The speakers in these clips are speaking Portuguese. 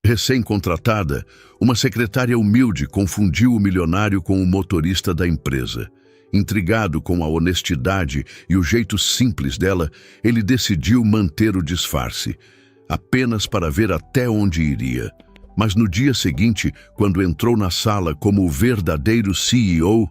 Recém-contratada, uma secretária humilde confundiu o milionário com o motorista da empresa. Intrigado com a honestidade e o jeito simples dela, ele decidiu manter o disfarce, apenas para ver até onde iria. Mas no dia seguinte, quando entrou na sala como o verdadeiro CEO,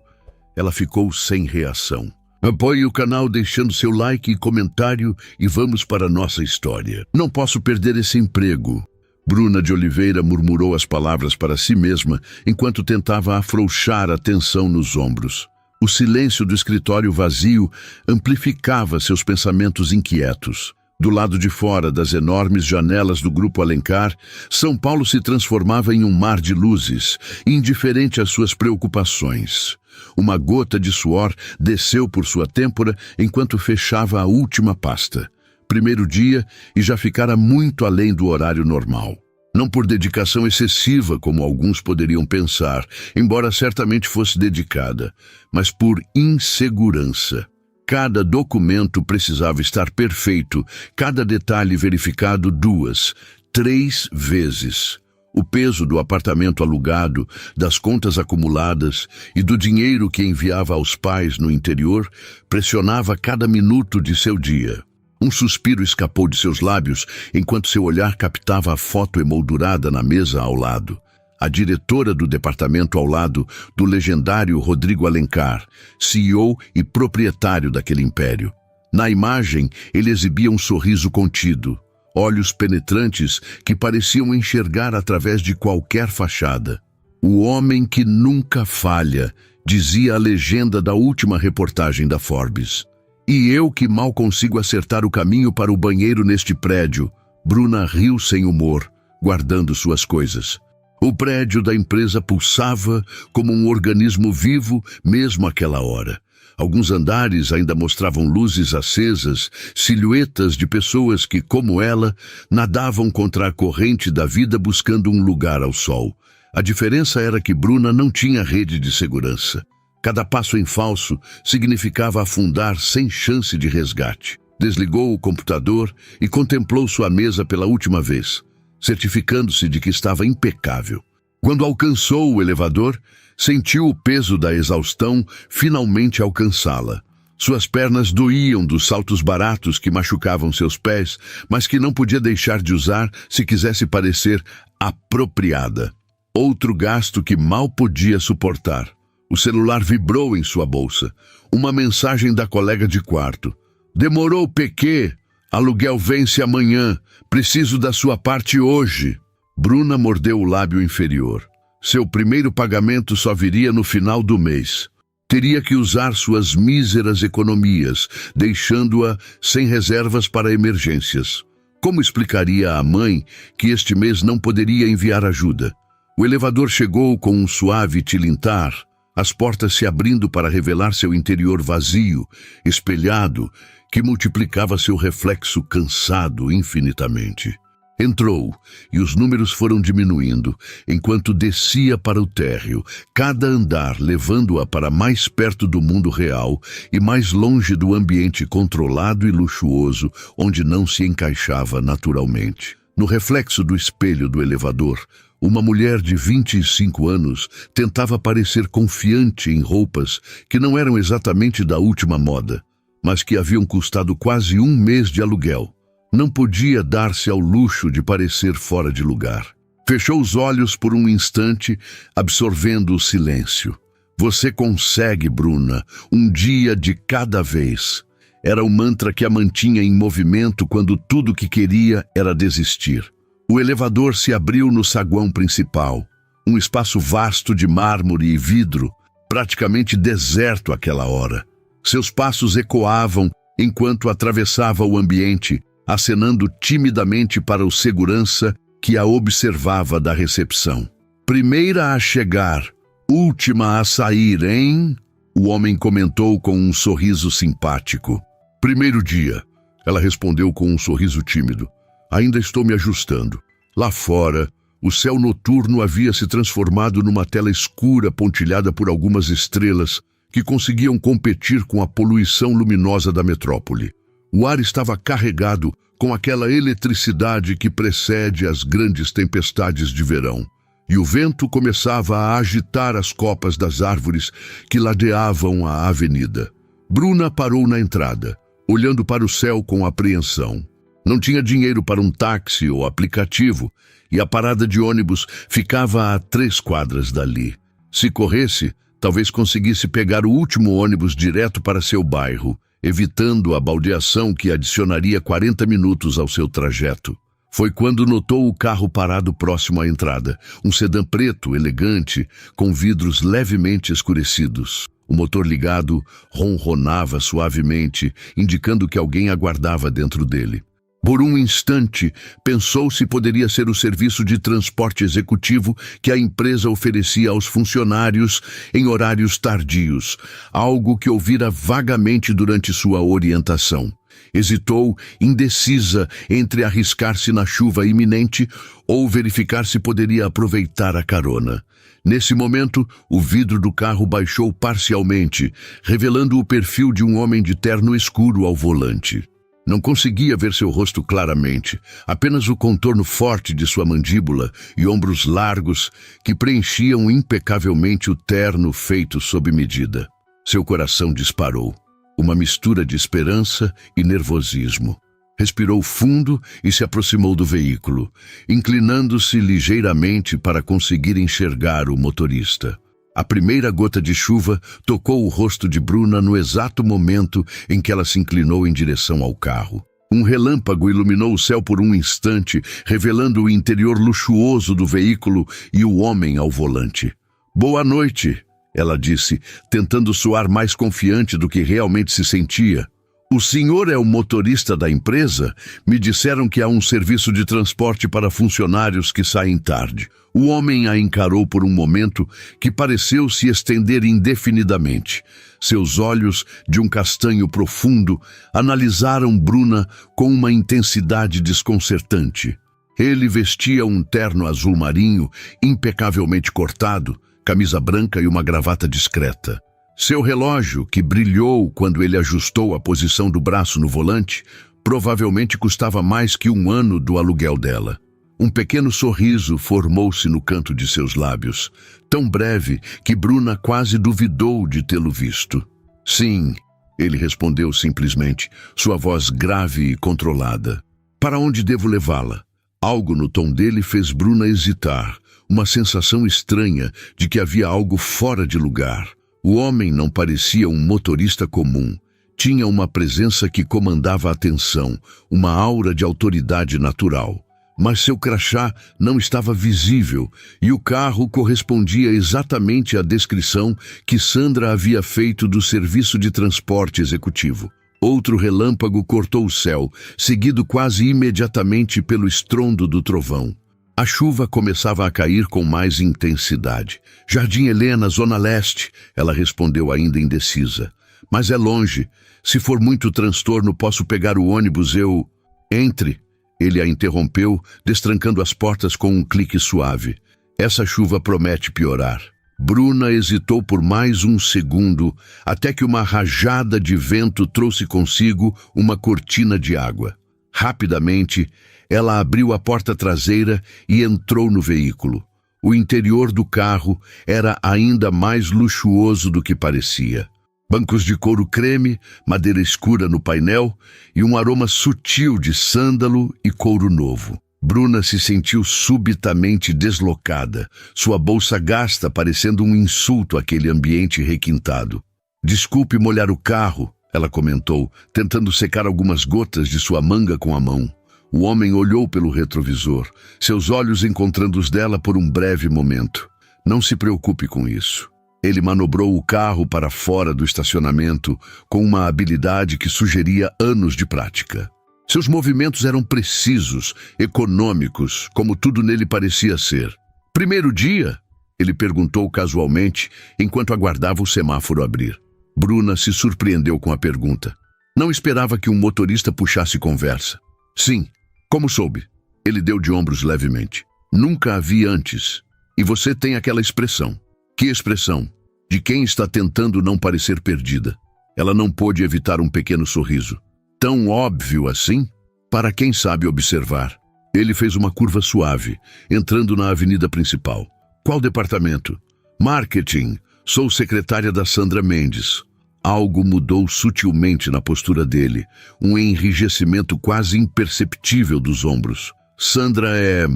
ela ficou sem reação. Apoie o canal deixando seu like e comentário e vamos para a nossa história. Não posso perder esse emprego. Bruna de Oliveira murmurou as palavras para si mesma enquanto tentava afrouxar a tensão nos ombros. O silêncio do escritório vazio amplificava seus pensamentos inquietos. Do lado de fora das enormes janelas do Grupo Alencar, São Paulo se transformava em um mar de luzes, indiferente às suas preocupações. Uma gota de suor desceu por sua têmpora enquanto fechava a última pasta. Primeiro dia e já ficara muito além do horário normal. Não por dedicação excessiva, como alguns poderiam pensar, embora certamente fosse dedicada, mas por insegurança. Cada documento precisava estar perfeito, cada detalhe verificado 2, 3 vezes. O peso do apartamento alugado, das contas acumuladas e do dinheiro que enviava aos pais no interior pressionava cada minuto de seu dia. Um suspiro escapou de seus lábios enquanto seu olhar captava a foto emoldurada na mesa ao lado. A diretora do departamento ao lado do legendário Rodrigo Alencar, CEO e proprietário daquele império. Na imagem, ele exibia um sorriso contido, olhos penetrantes que pareciam enxergar através de qualquer fachada. O homem que nunca falha, dizia a legenda da última reportagem da Forbes. E eu que mal consigo acertar o caminho para o banheiro neste prédio. Bruna riu sem humor, guardando suas coisas. O prédio da empresa pulsava como um organismo vivo mesmo àquela hora. Alguns andares ainda mostravam luzes acesas, silhuetas de pessoas que, como ela, nadavam contra a corrente da vida buscando um lugar ao sol. A diferença era que Bruna não tinha rede de segurança. Cada passo em falso significava afundar sem chance de resgate. Desligou o computador e contemplou sua mesa pela última vez, certificando-se de que estava impecável. Quando alcançou o elevador, sentiu o peso da exaustão finalmente alcançá-la. Suas pernas doíam dos saltos baratos que machucavam seus pés, mas que não podia deixar de usar se quisesse parecer apropriada. Outro gasto que mal podia suportar. O celular vibrou em sua bolsa. Uma mensagem da colega de quarto. Demorou, PQ. Aluguel vence amanhã. Preciso da sua parte hoje. Bruna mordeu o lábio inferior. Seu primeiro pagamento só viria no final do mês. Teria que usar suas míseras economias, deixando-a sem reservas para emergências. Como explicaria à mãe que este mês não poderia enviar ajuda? O elevador chegou com um suave tilintar, as portas se abrindo para revelar seu interior vazio, espelhado, que multiplicava seu reflexo cansado infinitamente. Entrou, e os números foram diminuindo, enquanto descia para o térreo, cada andar levando-a para mais perto do mundo real e mais longe do ambiente controlado e luxuoso, onde não se encaixava naturalmente. No reflexo do espelho do elevador, uma mulher de 25 anos tentava parecer confiante em roupas que não eram exatamente da última moda, mas que haviam custado quase um mês de aluguel. Não podia dar-se ao luxo de parecer fora de lugar. Fechou os olhos por um instante, absorvendo o silêncio. Você consegue, Bruna, um dia de cada vez. Era o mantra que a mantinha em movimento quando tudo o que queria era desistir. O elevador se abriu no saguão principal, um espaço vasto de mármore e vidro, praticamente deserto àquela hora. Seus passos ecoavam enquanto atravessava o ambiente, acenando timidamente para o segurança que a observava da recepção. Primeira a chegar, última a sair, hein? O homem comentou com um sorriso simpático. Primeiro dia, ela respondeu com um sorriso tímido. Ainda estou me ajustando. Lá fora, o céu noturno havia se transformado numa tela escura pontilhada por algumas estrelas que conseguiam competir com a poluição luminosa da metrópole. O ar estava carregado com aquela eletricidade que precede as grandes tempestades de verão, e o vento começava a agitar as copas das árvores que ladeavam a avenida. Bruna parou na entrada, olhando para o céu com apreensão. Não tinha dinheiro para um táxi ou aplicativo, e a parada de ônibus ficava a 3 quadras dali. Se corresse, talvez conseguisse pegar o último ônibus direto para seu bairro, evitando a baldeação que adicionaria 40 minutos ao seu trajeto. Foi quando notou o carro parado próximo à entrada, um sedã preto, elegante, com vidros levemente escurecidos. O motor ligado ronronava suavemente, indicando que alguém aguardava dentro dele. Por um instante, pensou se poderia ser o serviço de transporte executivo que a empresa oferecia aos funcionários em horários tardios, algo que ouvira vagamente durante sua orientação. Hesitou, indecisa entre arriscar-se na chuva iminente ou verificar se poderia aproveitar a carona. Nesse momento, o vidro do carro baixou parcialmente, revelando o perfil de um homem de terno escuro ao volante. Não conseguia ver seu rosto claramente, apenas o contorno forte de sua mandíbula e ombros largos que preenchiam impecavelmente o terno feito sob medida. Seu coração disparou, uma mistura de esperança e nervosismo. Respirou fundo e se aproximou do veículo, inclinando-se ligeiramente para conseguir enxergar o motorista. A primeira gota de chuva tocou o rosto de Bruna no exato momento em que ela se inclinou em direção ao carro. Um relâmpago iluminou o céu por um instante, revelando o interior luxuoso do veículo e o homem ao volante. "Boa noite", ela disse, tentando soar mais confiante do que realmente se sentia. "O senhor é o motorista da empresa? Me disseram que há um serviço de transporte para funcionários que saem tarde." O homem a encarou por um momento que pareceu se estender indefinidamente. Seus olhos, de um castanho profundo, analisaram Bruna com uma intensidade desconcertante. Ele vestia um terno azul marinho, impecavelmente cortado, camisa branca e uma gravata discreta. Seu relógio, que brilhou quando ele ajustou a posição do braço no volante, provavelmente custava mais que 1 ano do aluguel dela. Um pequeno sorriso formou-se no canto de seus lábios, tão breve que Bruna quase duvidou de tê-lo visto. "Sim", ele respondeu simplesmente, sua voz grave e controlada. "Para onde devo levá-la?" Algo no tom dele fez Bruna hesitar, uma sensação estranha de que havia algo fora de lugar. O homem não parecia um motorista comum. Tinha uma presença que comandava a atenção, uma aura de autoridade natural. Mas seu crachá não estava visível e o carro correspondia exatamente à descrição que Sandra havia feito do serviço de transporte executivo. Outro relâmpago cortou o céu, seguido quase imediatamente pelo estrondo do trovão. A chuva começava a cair com mais intensidade. "Jardim Helena, Zona Leste", ela respondeu ainda indecisa. "Mas é longe. Se for muito transtorno, posso pegar o ônibus, eu..." "Entre." Ele a interrompeu, destrancando as portas com um clique suave. "Essa chuva promete piorar." Bruna hesitou por mais um segundo, até que uma rajada de vento trouxe consigo uma cortina de água. Rapidamente, ela abriu a porta traseira e entrou no veículo. O interior do carro era ainda mais luxuoso do que parecia. Bancos de couro creme, madeira escura no painel e um aroma sutil de sândalo e couro novo. Bruna se sentiu subitamente deslocada, sua bolsa gasta parecendo um insulto àquele ambiente requintado. "Desculpe molhar o carro", ela comentou, tentando secar algumas gotas de sua manga com a mão. O homem olhou pelo retrovisor, seus olhos encontrando os dela por um breve momento. "Não se preocupe com isso." Ele manobrou o carro para fora do estacionamento com uma habilidade que sugeria anos de prática. Seus movimentos eram precisos, econômicos, como tudo nele parecia ser. "Primeiro dia?" ele perguntou casualmente, enquanto aguardava o semáforo abrir. Bruna se surpreendeu com a pergunta. Não esperava que um motorista puxasse conversa. "Sim, como soube?" Ele deu de ombros levemente. "Nunca a vi antes. E você tem aquela expressão." "Que expressão?" "De quem está tentando não parecer perdida." Ela não pôde evitar um pequeno sorriso. tão óbvio assim? Para quem sabe observar. Ele fez uma curva suave, entrando na avenida principal. Qual departamento? Marketing. Sou secretária da Sandra Mendes. Algo mudou sutilmente na postura dele, um enrijecimento quase imperceptível dos ombros. Sandra é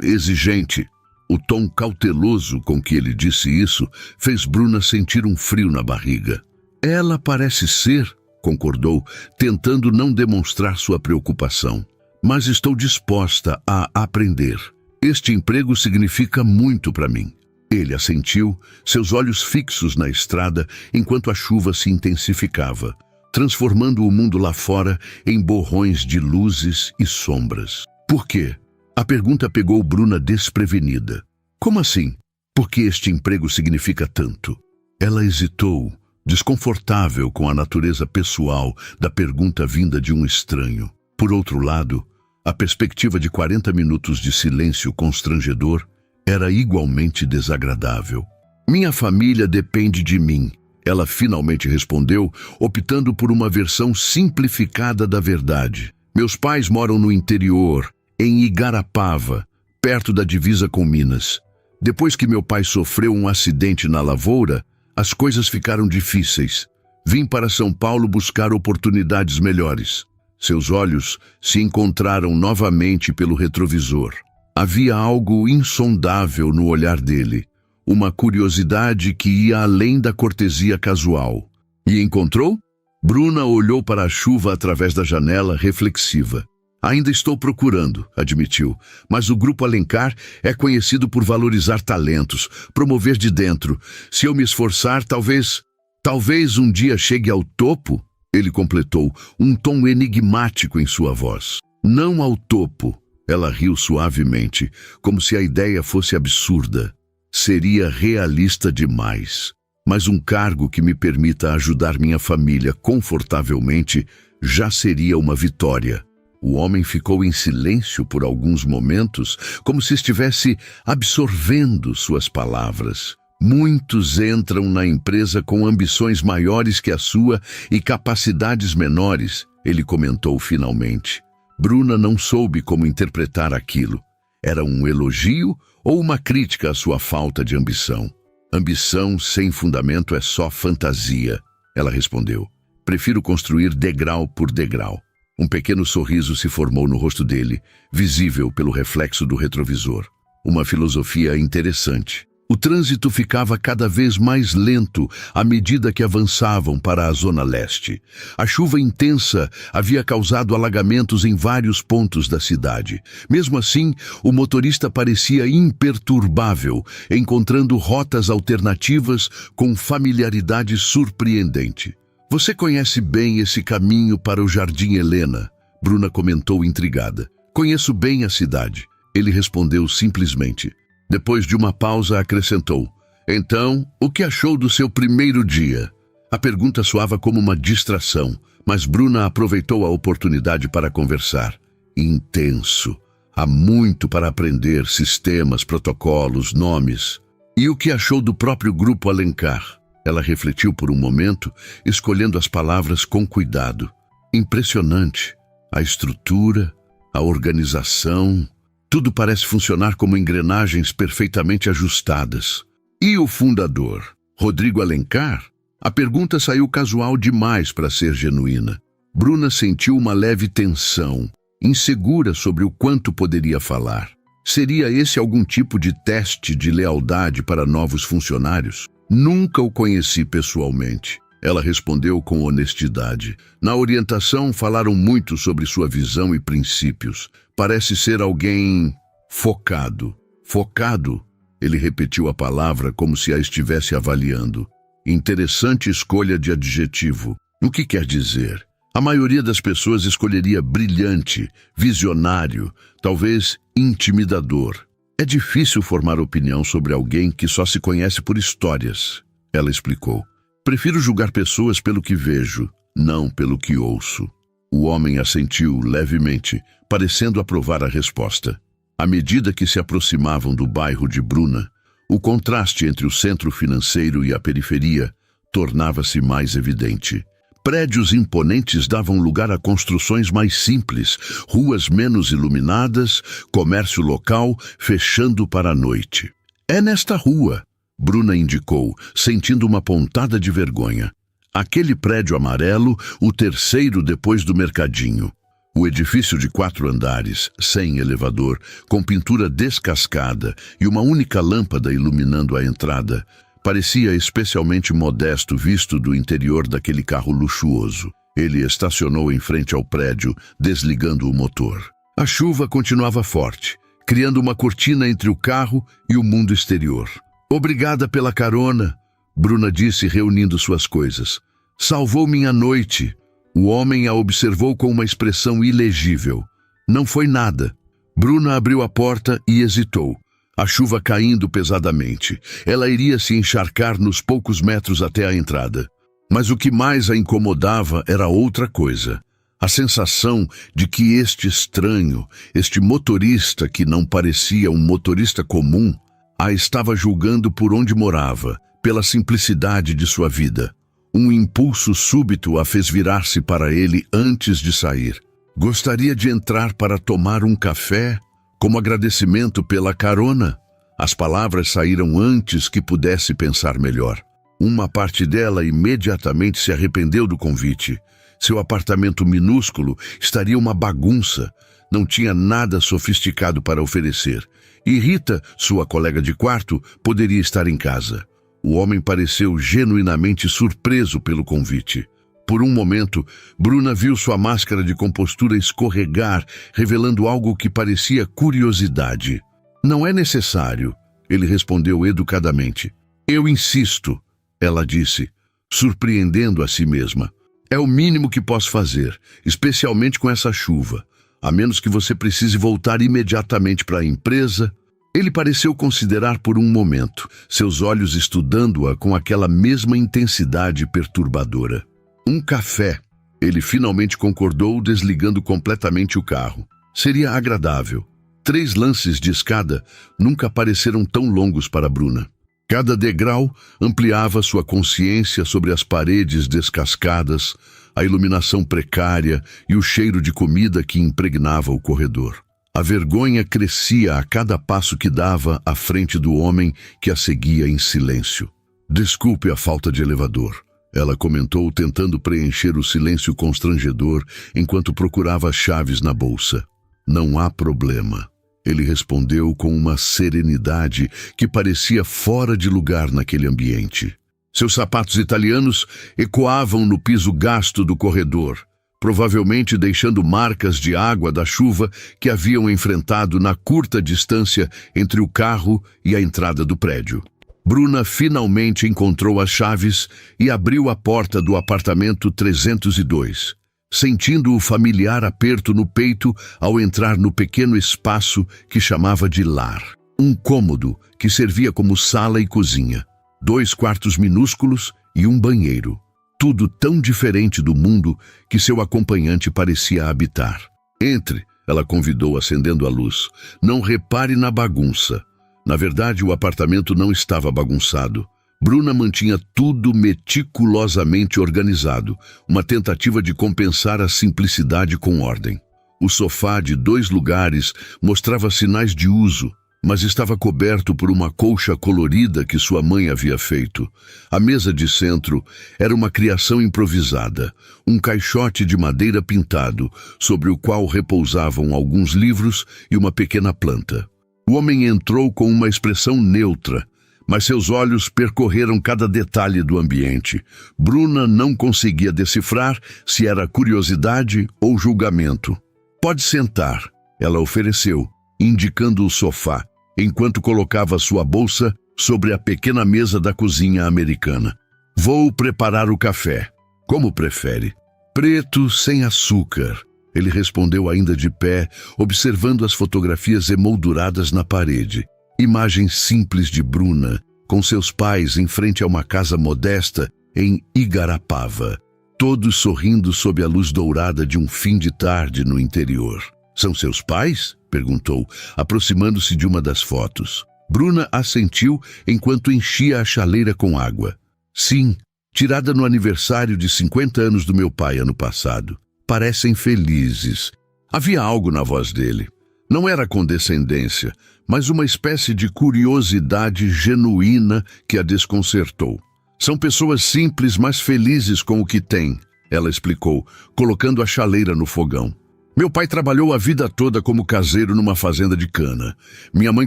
exigente. O tom cauteloso com que ele disse isso fez Bruna sentir um frio na barriga. Ela parece ser, concordou, tentando não demonstrar sua preocupação. Mas estou disposta a aprender. Este emprego significa muito para mim. Ele assentiu, seus olhos fixos na estrada enquanto a chuva se intensificava, transformando o mundo lá fora em borrões de luzes e sombras. Por quê? A pergunta pegou Bruna desprevenida. Como assim? Por que este emprego significa tanto? Ela hesitou, desconfortável com a natureza pessoal da pergunta vinda de um estranho. Por outro lado, a perspectiva de 40 minutos de silêncio constrangedor era igualmente desagradável. Minha família depende de mim, ela finalmente respondeu, optando por uma versão simplificada da verdade. Meus pais moram no interior, em Igarapava, perto da divisa com Minas. Depois que meu pai sofreu um acidente na lavoura, as coisas ficaram difíceis. Vim para São Paulo buscar oportunidades melhores. Seus olhos se encontraram novamente pelo retrovisor. Havia algo insondável no olhar dele, uma curiosidade que ia além da cortesia casual. E encontrou? Bruna olhou para a chuva através da janela, reflexiva. Ainda estou procurando, admitiu, mas o Grupo Alencar é conhecido por valorizar talentos, promover de dentro. Se eu me esforçar, talvez um dia chegue ao topo, ele completou, um tom enigmático em sua voz. Não ao topo. Ela riu suavemente, como se a ideia fosse absurda. Seria realista demais. Mas um cargo que me permita ajudar minha família confortavelmente já seria uma vitória. O homem ficou em silêncio por alguns momentos, como se estivesse absorvendo suas palavras. Muitos entram na empresa com ambições maiores que a sua e capacidades menores, ele comentou finalmente. Bruna não soube como interpretar aquilo. Era um elogio ou uma crítica à sua falta de ambição? Ambição sem fundamento é só fantasia, ela respondeu. Prefiro construir degrau por degrau. Um pequeno sorriso se formou no rosto dele, visível pelo reflexo do retrovisor. Uma filosofia interessante. O trânsito ficava cada vez mais lento à medida que avançavam para a zona leste. A chuva intensa havia causado alagamentos em vários pontos da cidade. Mesmo assim, o motorista parecia imperturbável, encontrando rotas alternativas com familiaridade surpreendente. Você conhece bem esse caminho para o Jardim Helena? Bruna comentou intrigada. Conheço bem a cidade. Ele respondeu simplesmente. Depois de uma pausa, acrescentou. Então, o que achou do seu primeiro dia? A pergunta soava como uma distração, mas Bruna aproveitou a oportunidade para conversar. Intenso. Há muito para aprender, sistemas, protocolos, nomes. E o que achou do próprio Grupo Alencar? Ela refletiu por um momento, escolhendo as palavras com cuidado. Impressionante. A estrutura, a organização... Tudo parece funcionar como engrenagens perfeitamente ajustadas. E o fundador, Rodrigo Alencar? A pergunta saiu casual demais para ser genuína. Bruna sentiu uma leve tensão, insegura sobre o quanto poderia falar. Seria esse algum tipo de teste de lealdade para novos funcionários? Nunca o conheci pessoalmente. Ela respondeu com honestidade. Na orientação falaram muito sobre sua visão e princípios. Parece ser alguém focado. Focado? Ele repetiu a palavra como se a estivesse avaliando. Interessante escolha de adjetivo. O que quer dizer? A maioria das pessoas escolheria brilhante, visionário, talvez intimidador. É difícil formar opinião sobre alguém que só se conhece por histórias. Ela explicou. Prefiro julgar pessoas pelo que vejo, não pelo que ouço. O homem assentiu levemente, parecendo aprovar a resposta. À medida que se aproximavam do bairro de Bruna, o contraste entre o centro financeiro e a periferia tornava-se mais evidente. Prédios imponentes davam lugar a construções mais simples, ruas menos iluminadas, comércio local fechando para a noite. É nesta rua, Bruna indicou, sentindo uma pontada de vergonha. Aquele prédio amarelo, o terceiro depois do mercadinho. O edifício de 4 andares, sem elevador, com pintura descascada e uma única lâmpada iluminando a entrada, parecia especialmente modesto visto do interior daquele carro luxuoso. Ele estacionou em frente ao prédio, desligando o motor. A chuva continuava forte, criando uma cortina entre o carro e o mundo exterior. "Obrigada pela carona", Bruna disse, reunindo suas coisas. "Salvou minha noite." O homem a observou com uma expressão ilegível. Não foi nada. Bruna abriu a porta e hesitou. A chuva caindo pesadamente. Ela iria se encharcar nos poucos metros até a entrada. Mas o que mais a incomodava era outra coisa. A sensação de que este estranho, este motorista que não parecia um motorista comum, a estava julgando por onde morava, pela simplicidade de sua vida. Um impulso súbito a fez virar-se para ele antes de sair. Gostaria de entrar para tomar um café, como agradecimento pela carona. As palavras saíram antes que pudesse pensar melhor. Uma parte dela imediatamente se arrependeu do convite. Seu apartamento minúsculo estaria uma bagunça. Não tinha nada sofisticado para oferecer. E Rita, sua colega de quarto, poderia estar em casa. O homem pareceu genuinamente surpreso pelo convite. Por um momento, Bruna viu sua máscara de compostura escorregar, revelando algo que parecia curiosidade. "Não é necessário", ele respondeu educadamente. "Eu insisto", ela disse, surpreendendo a si mesma. "É o mínimo que posso fazer, especialmente com essa chuva, a menos que você precise voltar imediatamente para a empresa." Ele pareceu considerar por um momento, seus olhos estudando-a com aquela mesma intensidade perturbadora. "Um café", ele finalmente concordou, desligando completamente o carro. Seria agradável. 3 lances de escada nunca pareceram tão longos para Bruna. Cada degrau ampliava sua consciência sobre as paredes descascadas, a iluminação precária e o cheiro de comida que impregnava o corredor. A vergonha crescia a cada passo que dava à frente do homem que a seguia em silêncio. "Desculpe a falta de elevador", ela comentou, tentando preencher o silêncio constrangedor enquanto procurava as chaves na bolsa. "Não há problema", ele respondeu com uma serenidade que parecia fora de lugar naquele ambiente. Seus sapatos italianos ecoavam no piso gasto do corredor, provavelmente deixando marcas de água da chuva que haviam enfrentado na curta distância entre o carro e a entrada do prédio. Bruna finalmente encontrou as chaves e abriu a porta do apartamento 302, sentindo o familiar aperto no peito ao entrar no pequeno espaço que chamava de lar. Um cômodo que servia como sala e cozinha, 2 quartos minúsculos e um banheiro. Tudo tão diferente do mundo que seu acompanhante parecia habitar. "Entre", ela convidou, acendendo a luz. "Não repare na bagunça." Na verdade, o apartamento não estava bagunçado. Bruna mantinha tudo meticulosamente organizado, uma tentativa de compensar a simplicidade com ordem. O sofá de 2 lugares mostrava sinais de uso, mas estava coberto por uma colcha colorida que sua mãe havia feito. A mesa de centro era uma criação improvisada, um caixote de madeira pintado, sobre o qual repousavam alguns livros e uma pequena planta. O homem entrou com uma expressão neutra, mas seus olhos percorreram cada detalhe do ambiente. Bruna não conseguia decifrar se era curiosidade ou julgamento. "Pode sentar", ela ofereceu, indicando o sofá, enquanto colocava sua bolsa sobre a pequena mesa da cozinha americana. "Vou preparar o café. Como prefere?" "Preto, sem açúcar", ele respondeu ainda de pé, observando as fotografias emolduradas na parede. Imagens simples de Bruna, com seus pais em frente a uma casa modesta em Igarapava, todos sorrindo sob a luz dourada de um fim de tarde no interior. "São seus pais?", perguntou, aproximando-se de uma das fotos. Bruna assentiu enquanto enchia a chaleira com água. "Sim", tirada no aniversário de 50 anos do meu pai ano passado. Parecem felizes. Havia algo na voz dele. Não era condescendência, mas uma espécie de curiosidade genuína que a desconcertou. São pessoas simples, mas felizes com o que têm, ela explicou, colocando a chaleira no fogão. Meu pai trabalhou a vida toda como caseiro numa fazenda de cana. Minha mãe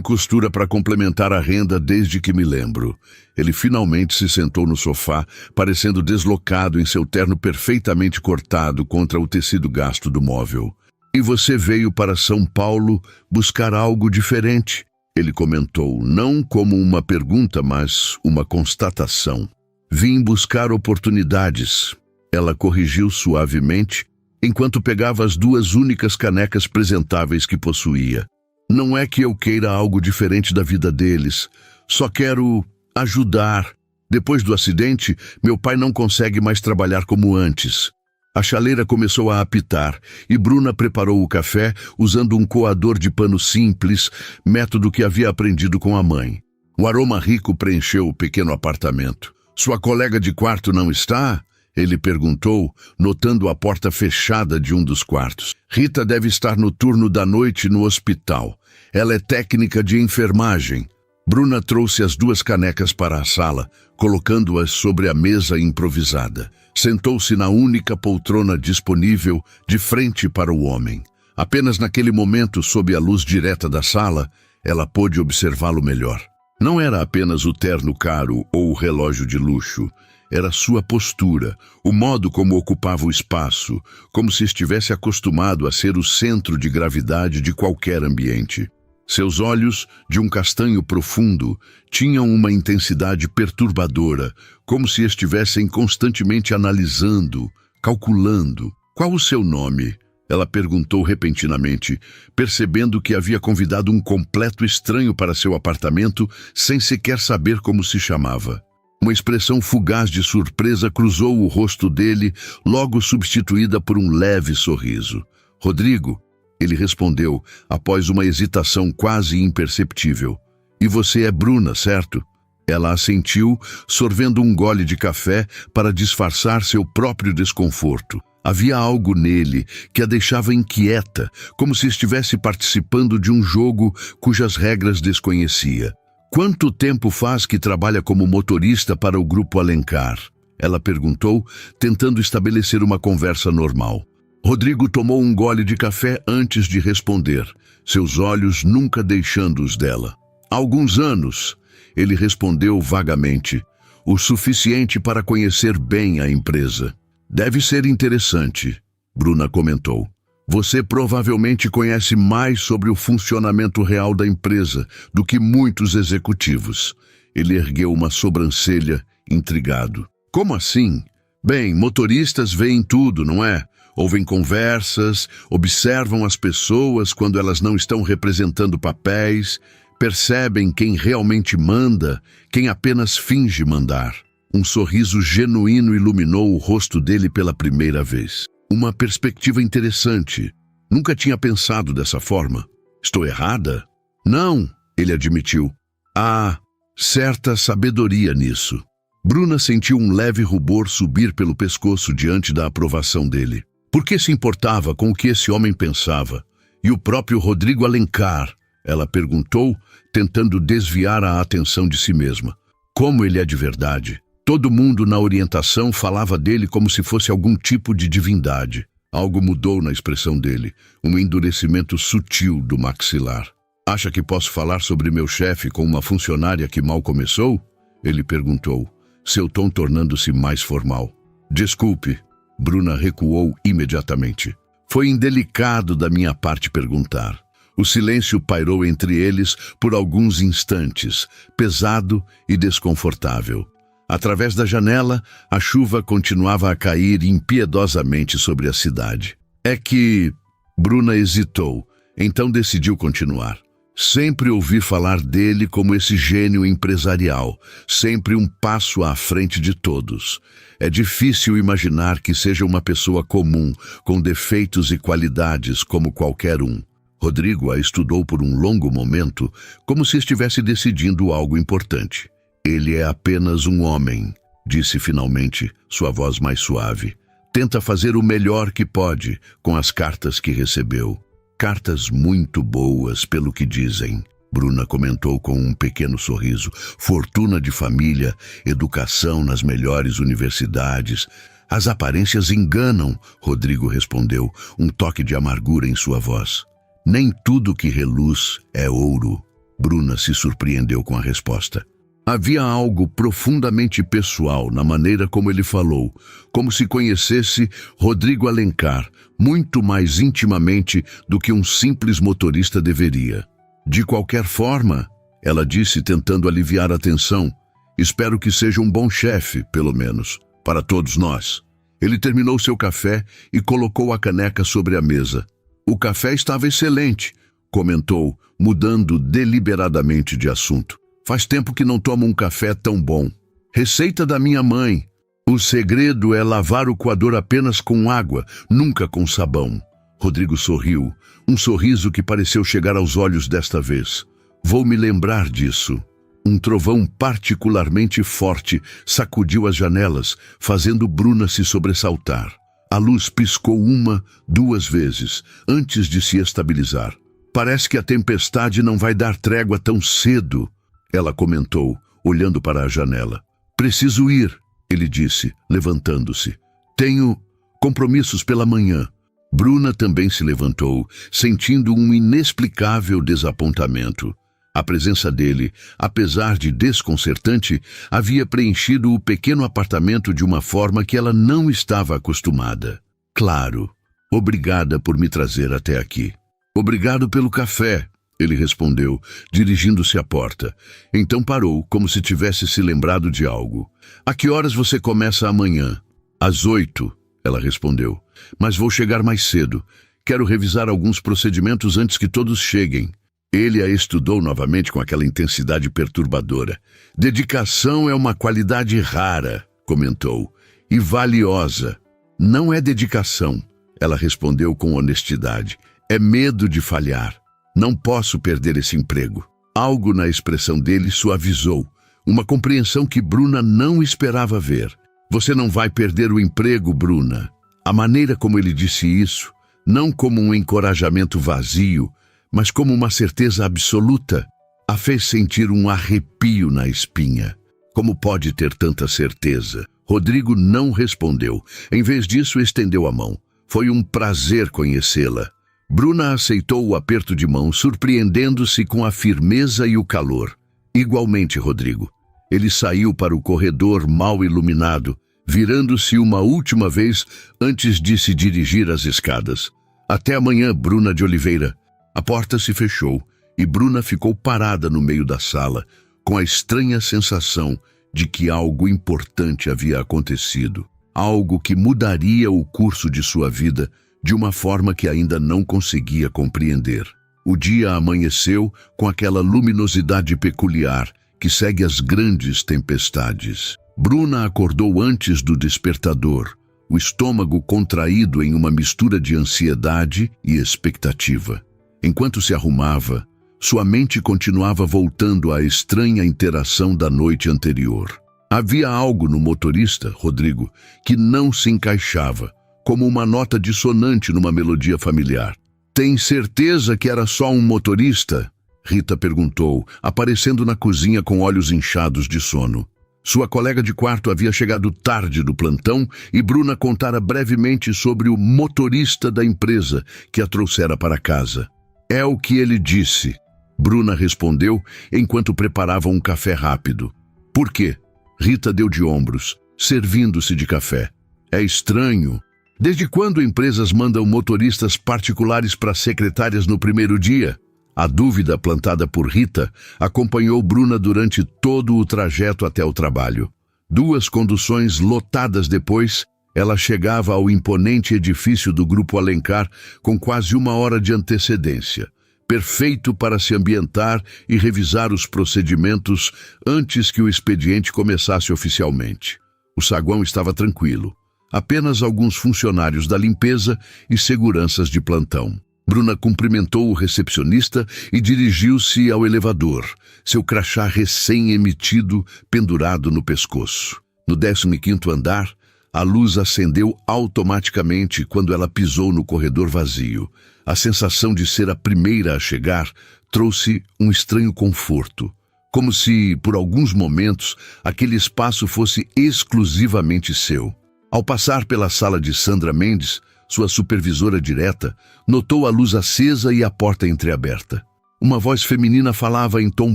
costura para complementar a renda desde que me lembro. Ele finalmente se sentou no sofá, parecendo deslocado em seu terno perfeitamente cortado contra o tecido gasto do móvel. E você veio para São Paulo buscar algo diferente, ele comentou, não como uma pergunta, mas uma constatação. Vim buscar oportunidades, ela corrigiu suavemente, enquanto pegava as duas únicas canecas presentáveis que possuía. Não é que eu queira algo diferente da vida deles, só quero ajudar. Depois do acidente, meu pai não consegue mais trabalhar como antes. A chaleira começou a apitar e Bruna preparou o café usando um coador de pano simples, método que havia aprendido com a mãe. O aroma rico preencheu o pequeno apartamento. Sua colega de quarto não está? Ele perguntou, notando a porta fechada de um dos quartos. Rita deve estar no turno da noite no hospital. Ela é técnica de enfermagem. Bruna trouxe as duas canecas para a sala, colocando-as sobre a mesa improvisada. Sentou-se na única poltrona disponível, de frente para o homem. Apenas naquele momento, sob a luz direta da sala, ela pôde observá-lo melhor. Não era apenas o terno caro ou o relógio de luxo. Era sua postura, o modo como ocupava o espaço, como se estivesse acostumado a ser o centro de gravidade de qualquer ambiente. Seus olhos, de um castanho profundo, tinham uma intensidade perturbadora, como se estivessem constantemente analisando, calculando. Qual o seu nome? Ela perguntou repentinamente, percebendo que havia convidado um completo estranho para seu apartamento sem sequer saber como se chamava. Uma expressão fugaz de surpresa cruzou o rosto dele, logo substituída por um leve sorriso. Rodrigo, ele respondeu, após uma hesitação quase imperceptível. E você é Bruna, certo? Ela assentiu, sorvendo um gole de café para disfarçar seu próprio desconforto. Havia algo nele que a deixava inquieta, como se estivesse participando de um jogo cujas regras desconhecia. Quanto tempo faz que trabalha como motorista para o Grupo Alencar? Ela perguntou, tentando estabelecer uma conversa normal. Rodrigo tomou um gole de café antes de responder, seus olhos nunca deixando-os dela. Há alguns anos, ele respondeu vagamente, o suficiente para conhecer bem a empresa. Deve ser interessante, Bruna comentou. Você provavelmente conhece mais sobre o funcionamento real da empresa do que muitos executivos. Ele ergueu uma sobrancelha, intrigado. Como assim? Bem, motoristas veem tudo, não é? Ouvem conversas, observam as pessoas quando elas não estão representando papéis, percebem quem realmente manda, quem apenas finge mandar. Um sorriso genuíno iluminou o rosto dele pela primeira vez. Uma perspectiva interessante. Nunca tinha pensado dessa forma. Estou errada? Não, ele admitiu. Há certa sabedoria nisso. Bruna sentiu um leve rubor subir pelo pescoço diante da aprovação dele. Por que se importava com o que esse homem pensava? E o próprio Rodrigo Alencar? Ela perguntou, tentando desviar a atenção de si mesma. Como ele é de verdade? Todo mundo na orientação falava dele como se fosse algum tipo de divindade. Algo mudou na expressão dele, um endurecimento sutil do maxilar. Acha que posso falar sobre meu chefe com uma funcionária que mal começou? Ele perguntou, seu tom tornando-se mais formal. Desculpe. Bruna recuou imediatamente. Foi indelicado da minha parte perguntar. O silêncio pairou entre eles por alguns instantes, pesado e desconfortável. Através da janela, a chuva continuava a cair impiedosamente sobre a cidade. É que... Bruna hesitou, então decidiu continuar. Sempre ouvi falar dele como esse gênio empresarial, sempre um passo à frente de todos. É difícil imaginar que seja uma pessoa comum, com defeitos e qualidades como qualquer um. Rodrigo a estudou por um longo momento, como se estivesse decidindo algo importante. Ele é apenas um homem. disse finalmente, sua voz mais suave. Tenta fazer o melhor que pode com as cartas que recebeu. Cartas muito boas, pelo que dizem. Bruna comentou com um pequeno sorriso. Fortuna de família, educação nas melhores universidades. As aparências enganam, Rodrigo respondeu, um toque de amargura em sua voz. Nem tudo que reluz é ouro. Bruna se surpreendeu com a resposta. Havia algo profundamente pessoal na maneira como ele falou, como se conhecesse Rodrigo Alencar muito mais intimamente do que um simples motorista deveria. De qualquer forma, ela disse tentando aliviar a tensão, espero que seja um bom chefe, pelo menos, para todos nós. Ele terminou seu café e colocou a caneca sobre a mesa. O café estava excelente, comentou, mudando deliberadamente de assunto. Faz tempo que não tomo um café tão bom. Receita da minha mãe. O segredo é lavar o coador apenas com água, nunca com sabão. Rodrigo sorriu, um sorriso que pareceu chegar aos olhos desta vez. Vou me lembrar disso. Um trovão particularmente forte sacudiu as janelas, fazendo Bruna se sobressaltar. A luz piscou 1, 2 vezes, antes de se estabilizar. Parece que a tempestade não vai dar trégua tão cedo, ela comentou, olhando para a janela. Preciso ir, ele disse, levantando-se. Tenho compromissos pela manhã. Bruna também se levantou, sentindo um inexplicável desapontamento. A presença dele, apesar de desconcertante, havia preenchido o pequeno apartamento de uma forma que ela não estava acostumada. Claro, obrigada por me trazer até aqui. Obrigado pelo café, ele respondeu, dirigindo-se à porta. Então parou, como se tivesse se lembrado de algo. A que horas você começa amanhã? Às 8, ela respondeu. Mas vou chegar mais cedo. Quero revisar alguns procedimentos antes que todos cheguem. Ele a estudou novamente com aquela intensidade perturbadora. Dedicação é uma qualidade rara, comentou, e valiosa. Não é dedicação, ela respondeu com honestidade. É medo de falhar. Não posso perder esse emprego. Algo na expressão dele suavizou, uma compreensão que Bruna não esperava ver. Você não vai perder o emprego, Bruna. A maneira como ele disse isso, não como um encorajamento vazio, mas como uma certeza absoluta, a fez sentir um arrepio na espinha. Como pode ter tanta certeza? Rodrigo não respondeu. Em vez disso, estendeu a mão. Foi um prazer conhecê-la. Bruna aceitou o aperto de mão, surpreendendo-se com a firmeza e o calor. Igualmente, Rodrigo. Ele saiu para o corredor mal iluminado, virando-se uma última vez antes de se dirigir às escadas. Até amanhã, Bruna de Oliveira. A porta se fechou e Bruna ficou parada no meio da sala, com a estranha sensação de que algo importante havia acontecido. Algo que mudaria o curso de sua vida de uma forma que ainda não conseguia compreender. O dia amanheceu com aquela luminosidade peculiar que segue as grandes tempestades. Bruna acordou antes do despertador, o estômago contraído em uma mistura de ansiedade e expectativa. Enquanto se arrumava, sua mente continuava voltando à estranha interação da noite anterior. Havia algo no motorista, Rodrigo, que não se encaixava, como uma nota dissonante numa melodia familiar. Tem certeza que era só um motorista? Rita perguntou, aparecendo na cozinha com olhos inchados de sono. Sua colega de quarto havia chegado tarde do plantão e Bruna contara brevemente sobre o motorista da empresa que a trouxera para casa. É o que ele disse, Bruna respondeu enquanto preparava um café rápido. Por quê? Rita deu de ombros, servindo-se de café. É estranho. Desde quando empresas mandam motoristas particulares para secretárias no primeiro dia? A dúvida plantada por Rita acompanhou Bruna durante todo o trajeto até o trabalho. 2 conduções lotadas depois, ela chegava ao imponente edifício do Grupo Alencar com quase 1 hora de antecedência, perfeito para se ambientar e revisar os procedimentos antes que o expediente começasse oficialmente. O saguão estava tranquilo, apenas alguns funcionários da limpeza e seguranças de plantão. Bruna cumprimentou o recepcionista e dirigiu-se ao elevador, seu crachá recém-emitido pendurado no pescoço. No 15º andar, a luz acendeu automaticamente quando ela pisou no corredor vazio. A sensação de ser a primeira a chegar trouxe um estranho conforto, como se, por alguns momentos, aquele espaço fosse exclusivamente seu. Ao passar pela sala de Sandra Mendes, sua supervisora direta, notou a luz acesa e a porta entreaberta. Uma voz feminina falava em tom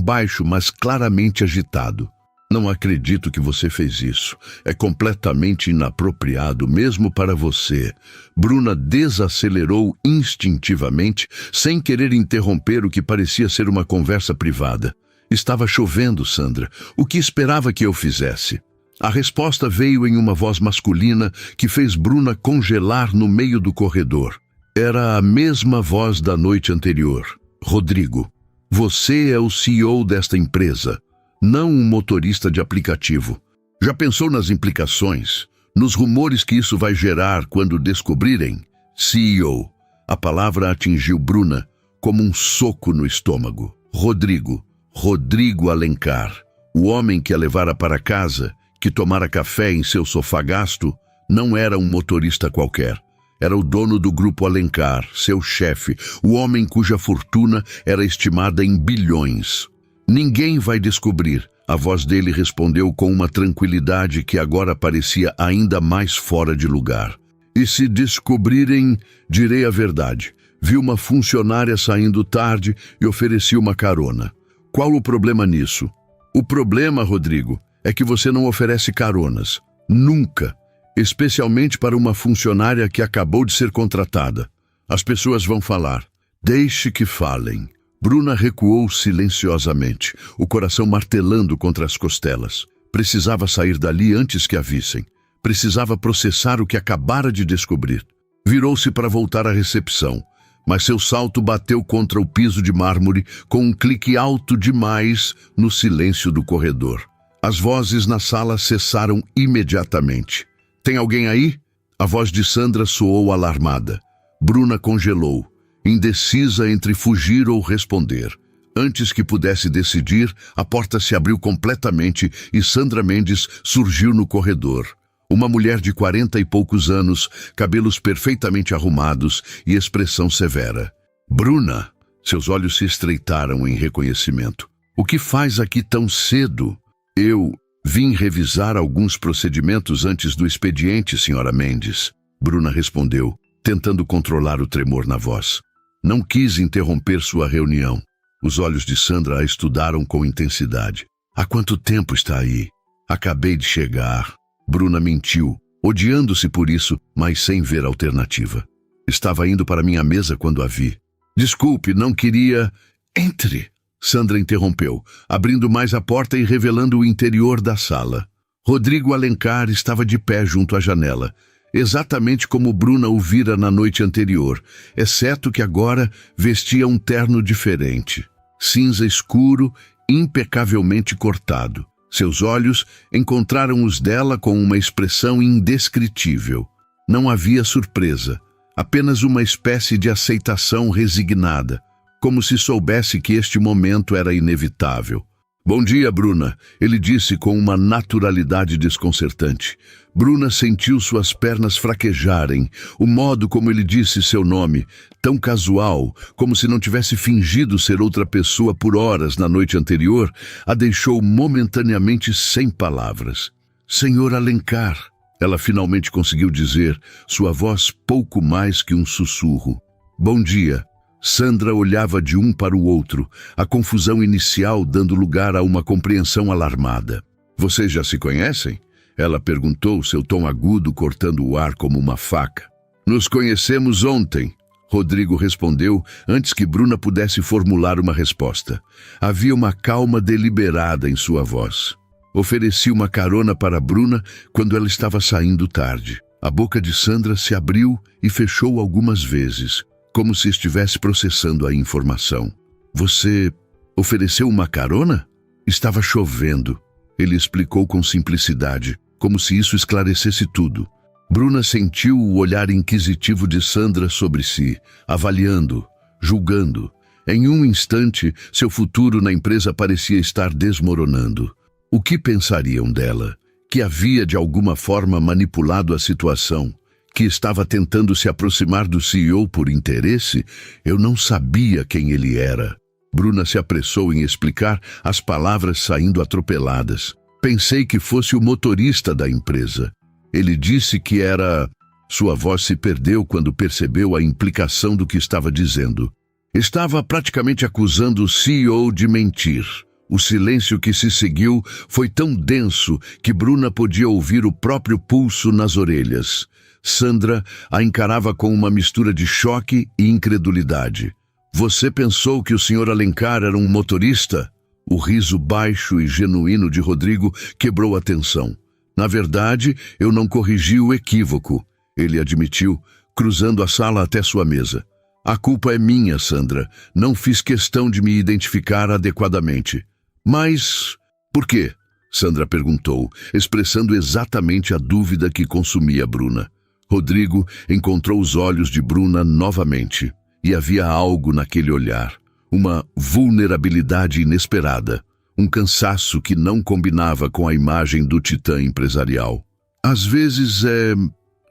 baixo, mas claramente agitado. Não acredito que você fez isso. É completamente inapropriado, mesmo para você. Bruna desacelerou instintivamente, sem querer interromper o que parecia ser uma conversa privada. Estava chovendo, Sandra. O que esperava que eu fizesse? A resposta veio em uma voz masculina que fez Bruna congelar no meio do corredor. Era a mesma voz da noite anterior. Rodrigo, você é o CEO desta empresa, não um motorista de aplicativo. Já pensou nas implicações, nos rumores que isso vai gerar quando descobrirem? CEO. A palavra atingiu Bruna como um soco no estômago. Rodrigo Alencar, o homem que a levara para casa, que tomara café em seu sofá gasto, não era um motorista qualquer. Era o dono do Grupo Alencar, seu chefe, o homem cuja fortuna era estimada em bilhões. Ninguém vai descobrir, a voz dele respondeu com uma tranquilidade que agora parecia ainda mais fora de lugar. E se descobrirem, direi a verdade. Vi uma funcionária saindo tarde e ofereci uma carona. Qual o problema nisso? O problema, Rodrigo, é que você não oferece caronas. Nunca. Especialmente para uma funcionária que acabou de ser contratada. As pessoas vão falar. Deixe que falem. Bruna recuou silenciosamente, o coração martelando contra as costelas. Precisava sair dali antes que a vissem. Precisava processar o que acabara de descobrir. Virou-se para voltar à recepção, mas seu salto bateu contra o piso de mármore com um clique alto demais no silêncio do corredor. As vozes na sala cessaram imediatamente. Tem alguém aí? A voz de Sandra soou alarmada. Bruna congelou, indecisa entre fugir ou responder. Antes que pudesse decidir, a porta se abriu completamente e Sandra Mendes surgiu no corredor. Uma mulher de 40 e poucos anos, cabelos perfeitamente arrumados e expressão severa. Bruna! Seus olhos se estreitaram em reconhecimento. O que faz aqui tão cedo? Eu vim revisar alguns procedimentos antes do expediente, senhora Mendes. Bruna respondeu, tentando controlar o tremor na voz. Não quis interromper sua reunião. Os olhos de Sandra a estudaram com intensidade. Há quanto tempo está aí? Acabei de chegar. Bruna mentiu, odiando-se por isso, mas sem ver alternativa. Estava indo para minha mesa quando a vi. Desculpe, não queria... Entre! Sandra interrompeu, abrindo mais a porta e revelando o interior da sala. Rodrigo Alencar estava de pé junto à janela, exatamente como Bruna o vira na noite anterior, exceto que agora vestia um terno diferente, cinza escuro, impecavelmente cortado. Seus olhos encontraram os dela com uma expressão indescritível. Não havia surpresa, apenas uma espécie de aceitação resignada, como se soubesse que este momento era inevitável. Bom dia, Bruna, ele disse com uma naturalidade desconcertante. Bruna sentiu suas pernas fraquejarem, o modo como ele disse seu nome, tão casual, como se não tivesse fingido ser outra pessoa por horas na noite anterior, a deixou momentaneamente sem palavras. Senhor Alencar, ela finalmente conseguiu dizer, sua voz pouco mais que um sussurro. Bom dia. Sandra olhava de um para o outro, a confusão inicial dando lugar a uma compreensão alarmada. Vocês já se conhecem? Ela perguntou, seu tom agudo cortando o ar como uma faca. Nos conhecemos ontem, Rodrigo respondeu antes que Bruna pudesse formular uma resposta. Havia uma calma deliberada em sua voz. Ofereci uma carona para Bruna quando ela estava saindo tarde. A boca de Sandra se abriu e fechou algumas vezes, como se estivesse processando a informação. Você ofereceu uma carona? Estava chovendo. Ele explicou com simplicidade, como se isso esclarecesse tudo. Bruna sentiu o olhar inquisitivo de Sandra sobre si, avaliando, julgando. Em um instante, seu futuro na empresa parecia estar desmoronando. O que pensariam dela? que havia de alguma forma manipulado a situação, que estava tentando se aproximar do CEO por interesse. Eu não sabia quem ele era. Bruna se apressou em explicar, as palavras saindo atropeladas. Pensei que fosse o motorista da empresa. Ele disse que era... Sua voz se perdeu quando percebeu a implicação do que estava dizendo. Estava praticamente acusando o CEO de mentir. O silêncio que se seguiu foi tão denso que Bruna podia ouvir o próprio pulso nas orelhas. Sandra a encarava com uma mistura de choque e incredulidade. Você pensou que o Sr. Alencar era um motorista? O riso baixo e genuíno de Rodrigo quebrou a tensão. Na verdade, eu não corrigi o equívoco, ele admitiu, cruzando a sala até sua mesa. A culpa é minha, Sandra. Não fiz questão de me identificar adequadamente. Mas por quê? Sandra perguntou, expressando exatamente a dúvida que consumia Bruna. Rodrigo encontrou os olhos de Bruna novamente, e havia algo naquele olhar, uma vulnerabilidade inesperada, um cansaço que não combinava com a imagem do titã empresarial. Às vezes é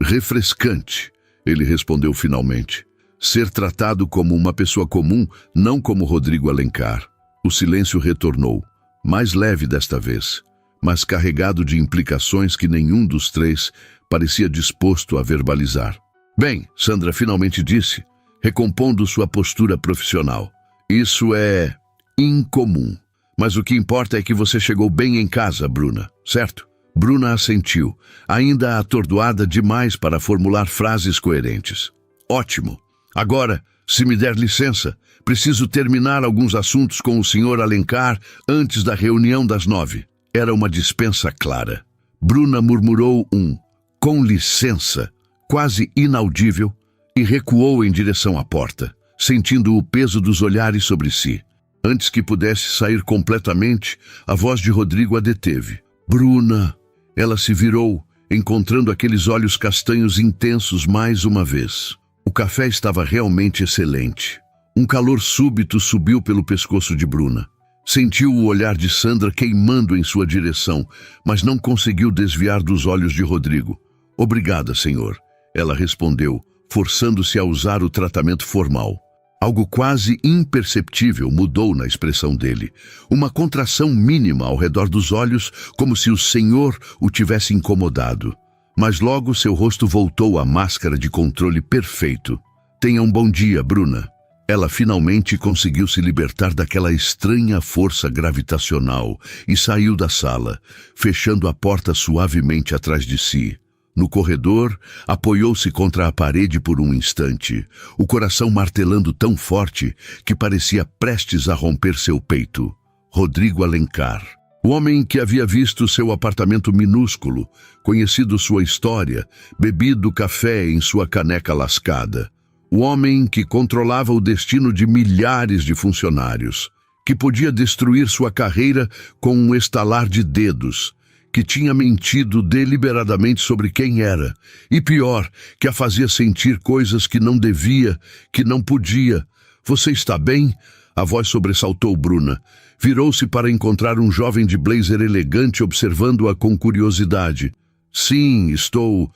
refrescante, ele respondeu finalmente. Ser tratado como uma pessoa comum, não como Rodrigo Alencar. O silêncio retornou, mais leve desta vez, mas carregado de implicações que nenhum dos três parecia disposto a verbalizar. Bem, Sandra finalmente disse, recompondo sua postura profissional. Isso é incomum. Mas o que importa é que você chegou bem em casa, Bruna, certo? Bruna assentiu, ainda atordoada demais para formular frases coerentes. Ótimo. Agora, se me der licença, preciso terminar alguns assuntos com o Sr. Alencar antes da reunião das 9. Era uma dispensa clara. Bruna murmurou com licença, quase inaudível, e recuou em direção à porta, sentindo o peso dos olhares sobre si. Antes que pudesse sair completamente, a voz de Rodrigo a deteve. Bruna! Ela se virou, encontrando aqueles olhos castanhos intensos mais uma vez. O café estava realmente excelente. Um calor súbito subiu pelo pescoço de Bruna. Sentiu o olhar de Sandra queimando em sua direção, mas não conseguiu desviar dos olhos de Rodrigo. Obrigada, senhor, ela respondeu, forçando-se a usar o tratamento formal. Algo quase imperceptível mudou na expressão dele. Uma contração mínima ao redor dos olhos, como se o senhor o tivesse incomodado. Mas logo seu rosto voltou à máscara de controle perfeito. Tenha um bom dia, Bruna. Ela finalmente conseguiu se libertar daquela estranha força gravitacional e saiu da sala, fechando a porta suavemente atrás de si. No corredor, apoiou-se contra a parede por um instante, o coração martelando tão forte que parecia prestes a romper seu peito. Rodrigo Alencar. O homem que havia visto seu apartamento minúsculo, conhecido sua história, bebido café em sua caneca lascada. O homem que controlava o destino de milhares de funcionários, que podia destruir sua carreira com um estalar de dedos, que tinha mentido deliberadamente sobre quem era, e pior, que a fazia sentir coisas que não devia, que não podia. Você está bem? A voz sobressaltou Bruna. Virou-se para encontrar um jovem de blazer elegante observando-a com curiosidade. Sim, estou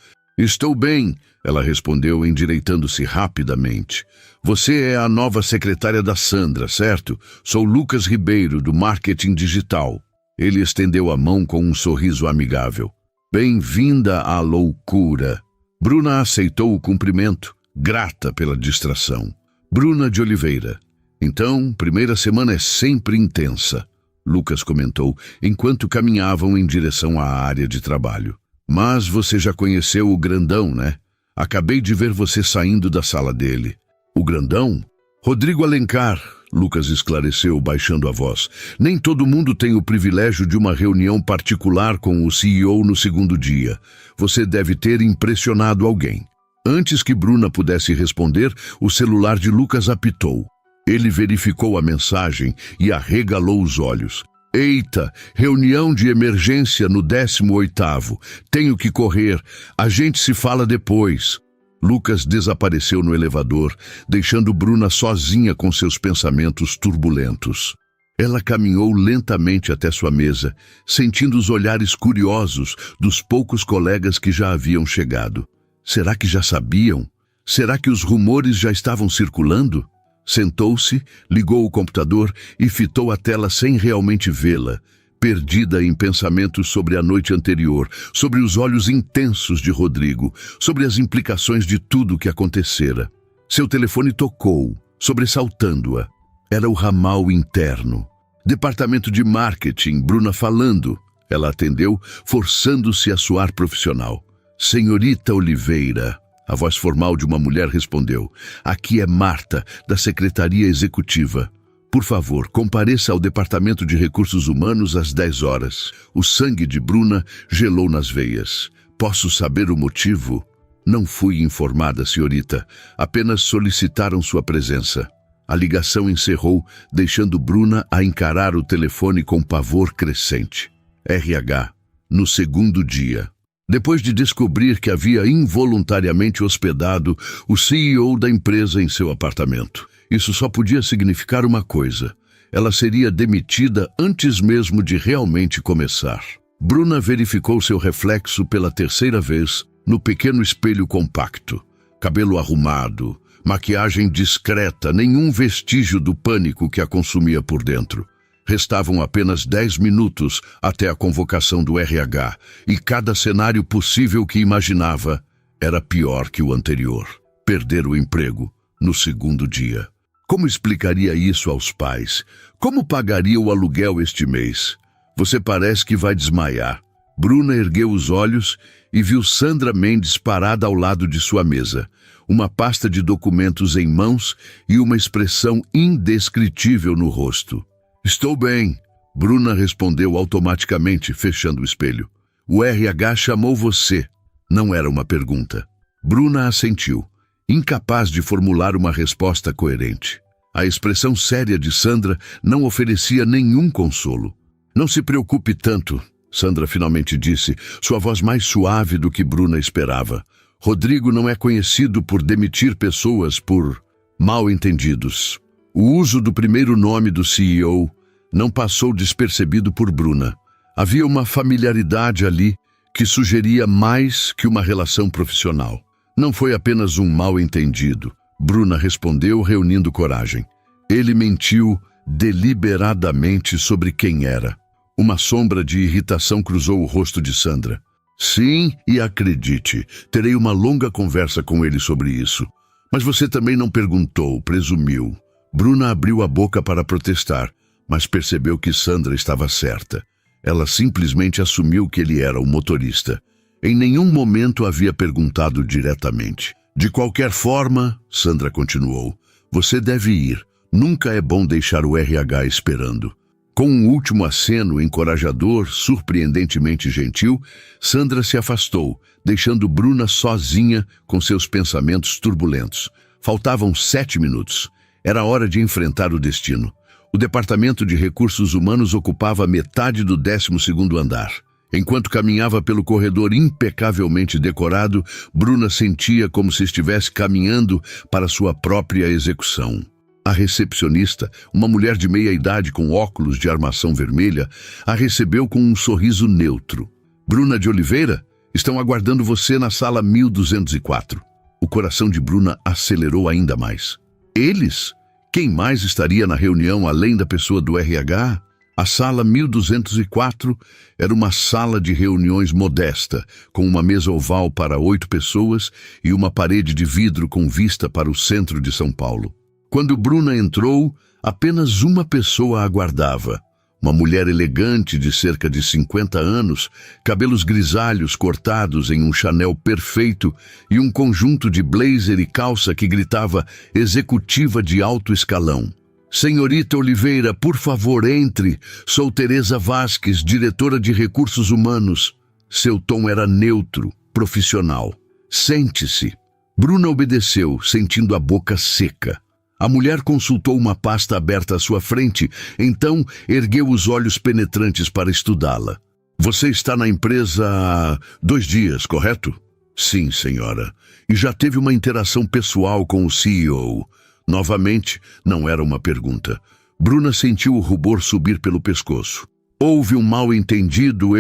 bem, ela respondeu endireitando-se rapidamente. Você é a nova secretária da Sandra, certo? Sou Lucas Ribeiro, do Marketing Digital. Ele estendeu a mão com um sorriso amigável. Bem-vinda à loucura. Bruna aceitou o cumprimento, grata pela distração. Bruna de Oliveira. Então, primeira semana é sempre intensa, Lucas comentou, enquanto caminhavam em direção à área de trabalho. Mas você já conheceu o grandão, né? Acabei de ver você saindo da sala dele. O grandão? Rodrigo Alencar, Lucas esclareceu, baixando a voz. Nem todo mundo tem o privilégio de uma reunião particular com o CEO no segundo dia. Você deve ter impressionado alguém. Antes que Bruna pudesse responder, o celular de Lucas apitou. Ele verificou a mensagem e arregalou os olhos. Eita, reunião de emergência no 18º. Tenho que correr. A gente se fala depois. Lucas desapareceu no elevador, deixando Bruna sozinha com seus pensamentos turbulentos. Ela caminhou lentamente até sua mesa, sentindo os olhares curiosos dos poucos colegas que já haviam chegado. Será que já sabiam? Será que os rumores já estavam circulando? Sentou-se, ligou o computador e fitou a tela sem realmente vê-la, perdida em pensamentos sobre a noite anterior, sobre os olhos intensos de Rodrigo, sobre as implicações de tudo o que acontecera. Seu telefone tocou, sobressaltando-a. Era o ramal interno. Departamento de marketing, Bruna falando. Ela atendeu, forçando-se a soar profissional. Senhorita Oliveira. A voz formal de uma mulher respondeu. Aqui é Marta, da Secretaria Executiva. Por favor, compareça ao Departamento de Recursos Humanos às 10 horas. O sangue de Bruna gelou nas veias. Posso saber o motivo? Não fui informada, senhorita. Apenas solicitaram sua presença. A ligação encerrou, deixando Bruna a encarar o telefone com pavor crescente. RH, no segundo dia. Depois de descobrir que havia involuntariamente hospedado o CEO da empresa em seu apartamento. Isso só podia significar uma coisa. Ela seria demitida antes mesmo de realmente começar. Bruna verificou seu reflexo pela terceira vez no pequeno espelho compacto. Cabelo arrumado, maquiagem discreta, nenhum vestígio do pânico que a consumia por dentro. Restavam apenas 10 minutos até a convocação do RH, e cada cenário possível que imaginava era pior que o anterior. Perder o emprego no segundo dia. Como explicaria isso aos pais? Como pagaria o aluguel este mês? Você parece que vai desmaiar. Bruna ergueu os olhos e viu Sandra Mendes parada ao lado de sua mesa, uma pasta de documentos em mãos e uma expressão indescritível no rosto. Estou bem, Bruna respondeu automaticamente, fechando o espelho. O RH chamou você. Não era uma pergunta. Bruna assentiu, incapaz de formular uma resposta coerente. A expressão séria de Sandra não oferecia nenhum consolo. Não se preocupe tanto, Sandra finalmente disse, sua voz mais suave do que Bruna esperava. Rodrigo não é conhecido por demitir pessoas por mal-entendidos. O uso do primeiro nome do CEO não passou despercebido por Bruna. Havia uma familiaridade ali que sugeria mais que uma relação profissional. Não foi apenas um mal-entendido, Bruna respondeu, reunindo coragem. Ele mentiu deliberadamente sobre quem era. Uma sombra de irritação cruzou o rosto de Sandra. Sim, e acredite, terei uma longa conversa com ele sobre isso. Mas você também não perguntou, presumiu. Bruna abriu a boca para protestar, mas percebeu que Sandra estava certa. Ela simplesmente assumiu que ele era o motorista. Em nenhum momento havia perguntado diretamente. De qualquer forma, Sandra continuou, você deve ir. Nunca é bom deixar o RH esperando. Com um último aceno encorajador, surpreendentemente gentil, Sandra se afastou, deixando Bruna sozinha com seus pensamentos turbulentos. Faltavam 7 minutos. Era hora de enfrentar o destino. O Departamento de Recursos Humanos ocupava metade do 12º andar. Enquanto caminhava pelo corredor impecavelmente decorado, Bruna sentia como se estivesse caminhando para sua própria execução. A recepcionista, uma mulher de meia-idade com óculos de armação vermelha, a recebeu com um sorriso neutro. Bruna de Oliveira, estão aguardando você na sala 1204. O coração de Bruna acelerou ainda mais. Eles? Quem mais estaria na reunião além da pessoa do RH? A sala 1204 era uma sala de reuniões modesta, com uma mesa oval para 8 pessoas e uma parede de vidro com vista para o centro de São Paulo. Quando Bruna entrou, apenas uma pessoa a aguardava. Uma mulher elegante de cerca de 50 anos, cabelos grisalhos cortados em um Chanel perfeito e um conjunto de blazer e calça que gritava executiva de alto escalão. Senhorita Oliveira, por favor, entre. Sou Teresa Vasques, diretora de Recursos Humanos. Seu tom era neutro, profissional. Sente-se. Bruna obedeceu, sentindo a boca seca. A mulher consultou uma pasta aberta à sua frente, então ergueu os olhos penetrantes para estudá-la. Você está na empresa há 2 dias, correto? Sim, senhora. E já teve uma interação pessoal com o CEO. Novamente, não era uma pergunta. Bruna sentiu o rubor subir pelo pescoço. Houve um mal-entendido,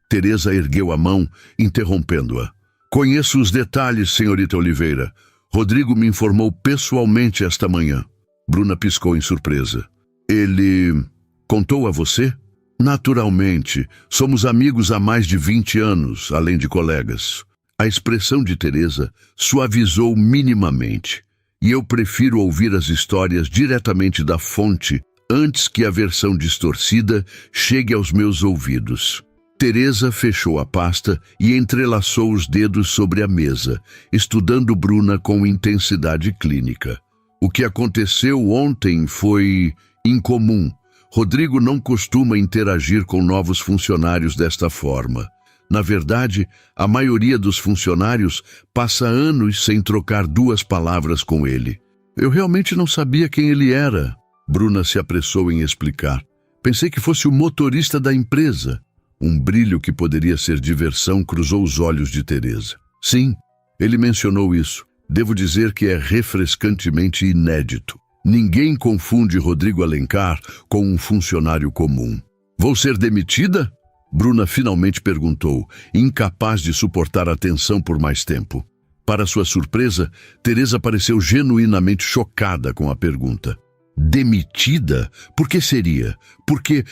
Teresa ergueu a mão, interrompendo-a. Conheço os detalhes, senhorita Oliveira. Rodrigo me informou pessoalmente esta manhã. Bruna piscou em surpresa. Ele contou a você? Naturalmente. Somos amigos há mais de 20 anos, além de colegas. A expressão de Teresa suavizou minimamente. E eu prefiro ouvir as histórias diretamente da fonte antes que a versão distorcida chegue aos meus ouvidos. Teresa fechou a pasta e entrelaçou os dedos sobre a mesa, estudando Bruna com intensidade clínica. O que aconteceu ontem foi incomum. Rodrigo não costuma interagir com novos funcionários desta forma. Na verdade, a maioria dos funcionários passa anos sem trocar 2 palavras com ele. Eu realmente não sabia quem ele era. Bruna se apressou em explicar. Pensei que fosse o motorista da empresa. Um brilho que poderia ser diversão cruzou os olhos de Teresa. Sim, ele mencionou isso. Devo dizer que é refrescantemente inédito. Ninguém confunde Rodrigo Alencar com um funcionário comum. Vou ser demitida? Bruna finalmente perguntou, incapaz de suportar a tensão por mais tempo. Para sua surpresa, Teresa pareceu genuinamente chocada com a pergunta. Demitida? Por que seria? Porque...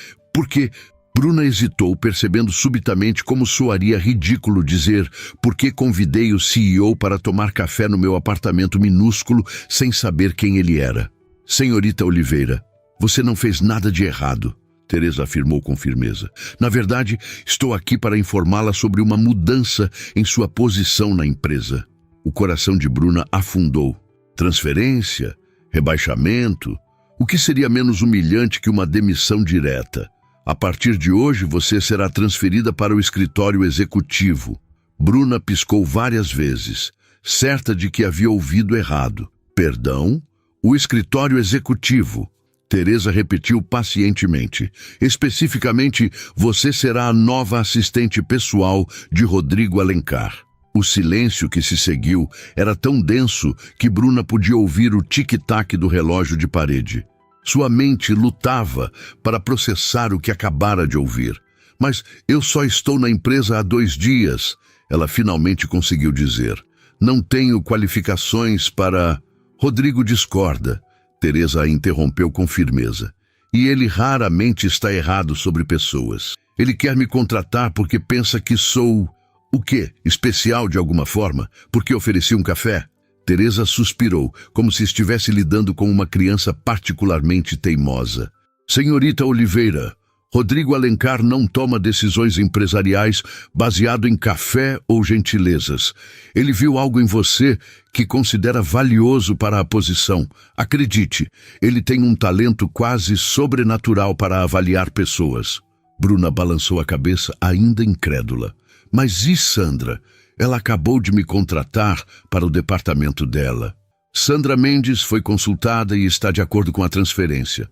Bruna hesitou, percebendo subitamente como soaria ridículo dizer por que convidei o CEO para tomar café no meu apartamento minúsculo sem saber quem ele era. Senhorita Oliveira, você não fez nada de errado, Teresa afirmou com firmeza. Na verdade, estou aqui para informá-la sobre uma mudança em sua posição na empresa. O coração de Bruna afundou. Transferência? Rebaixamento? O que seria menos humilhante que uma demissão direta? A partir de hoje, você será transferida para o escritório executivo. Bruna piscou várias vezes, certa de que havia ouvido errado. Perdão? O escritório executivo. Teresa repetiu pacientemente. Especificamente, você será a nova assistente pessoal de Rodrigo Alencar. O silêncio que se seguiu era tão denso que Bruna podia ouvir o tic-tac do relógio de parede. Sua mente lutava para processar o que acabara de ouvir. Mas eu só estou na empresa há 2 dias, ela finalmente conseguiu dizer. Não tenho qualificações para... Rodrigo discorda, Teresa a interrompeu com firmeza. E ele raramente está errado sobre pessoas. Ele quer me contratar porque pensa que sou... O quê? Especial de alguma forma? Porque ofereci um café? Teresa suspirou, como se estivesse lidando com uma criança particularmente teimosa. Senhorita Oliveira, Rodrigo Alencar não toma decisões empresariais baseado em café ou gentilezas. Ele viu algo em você que considera valioso para a posição. Acredite, ele tem um talento quase sobrenatural para avaliar pessoas. Bruna balançou a cabeça, ainda incrédula. Mas e Sandra? Ela acabou de me contratar para o departamento dela. Sandra Mendes foi consultada e está de acordo com a transferência.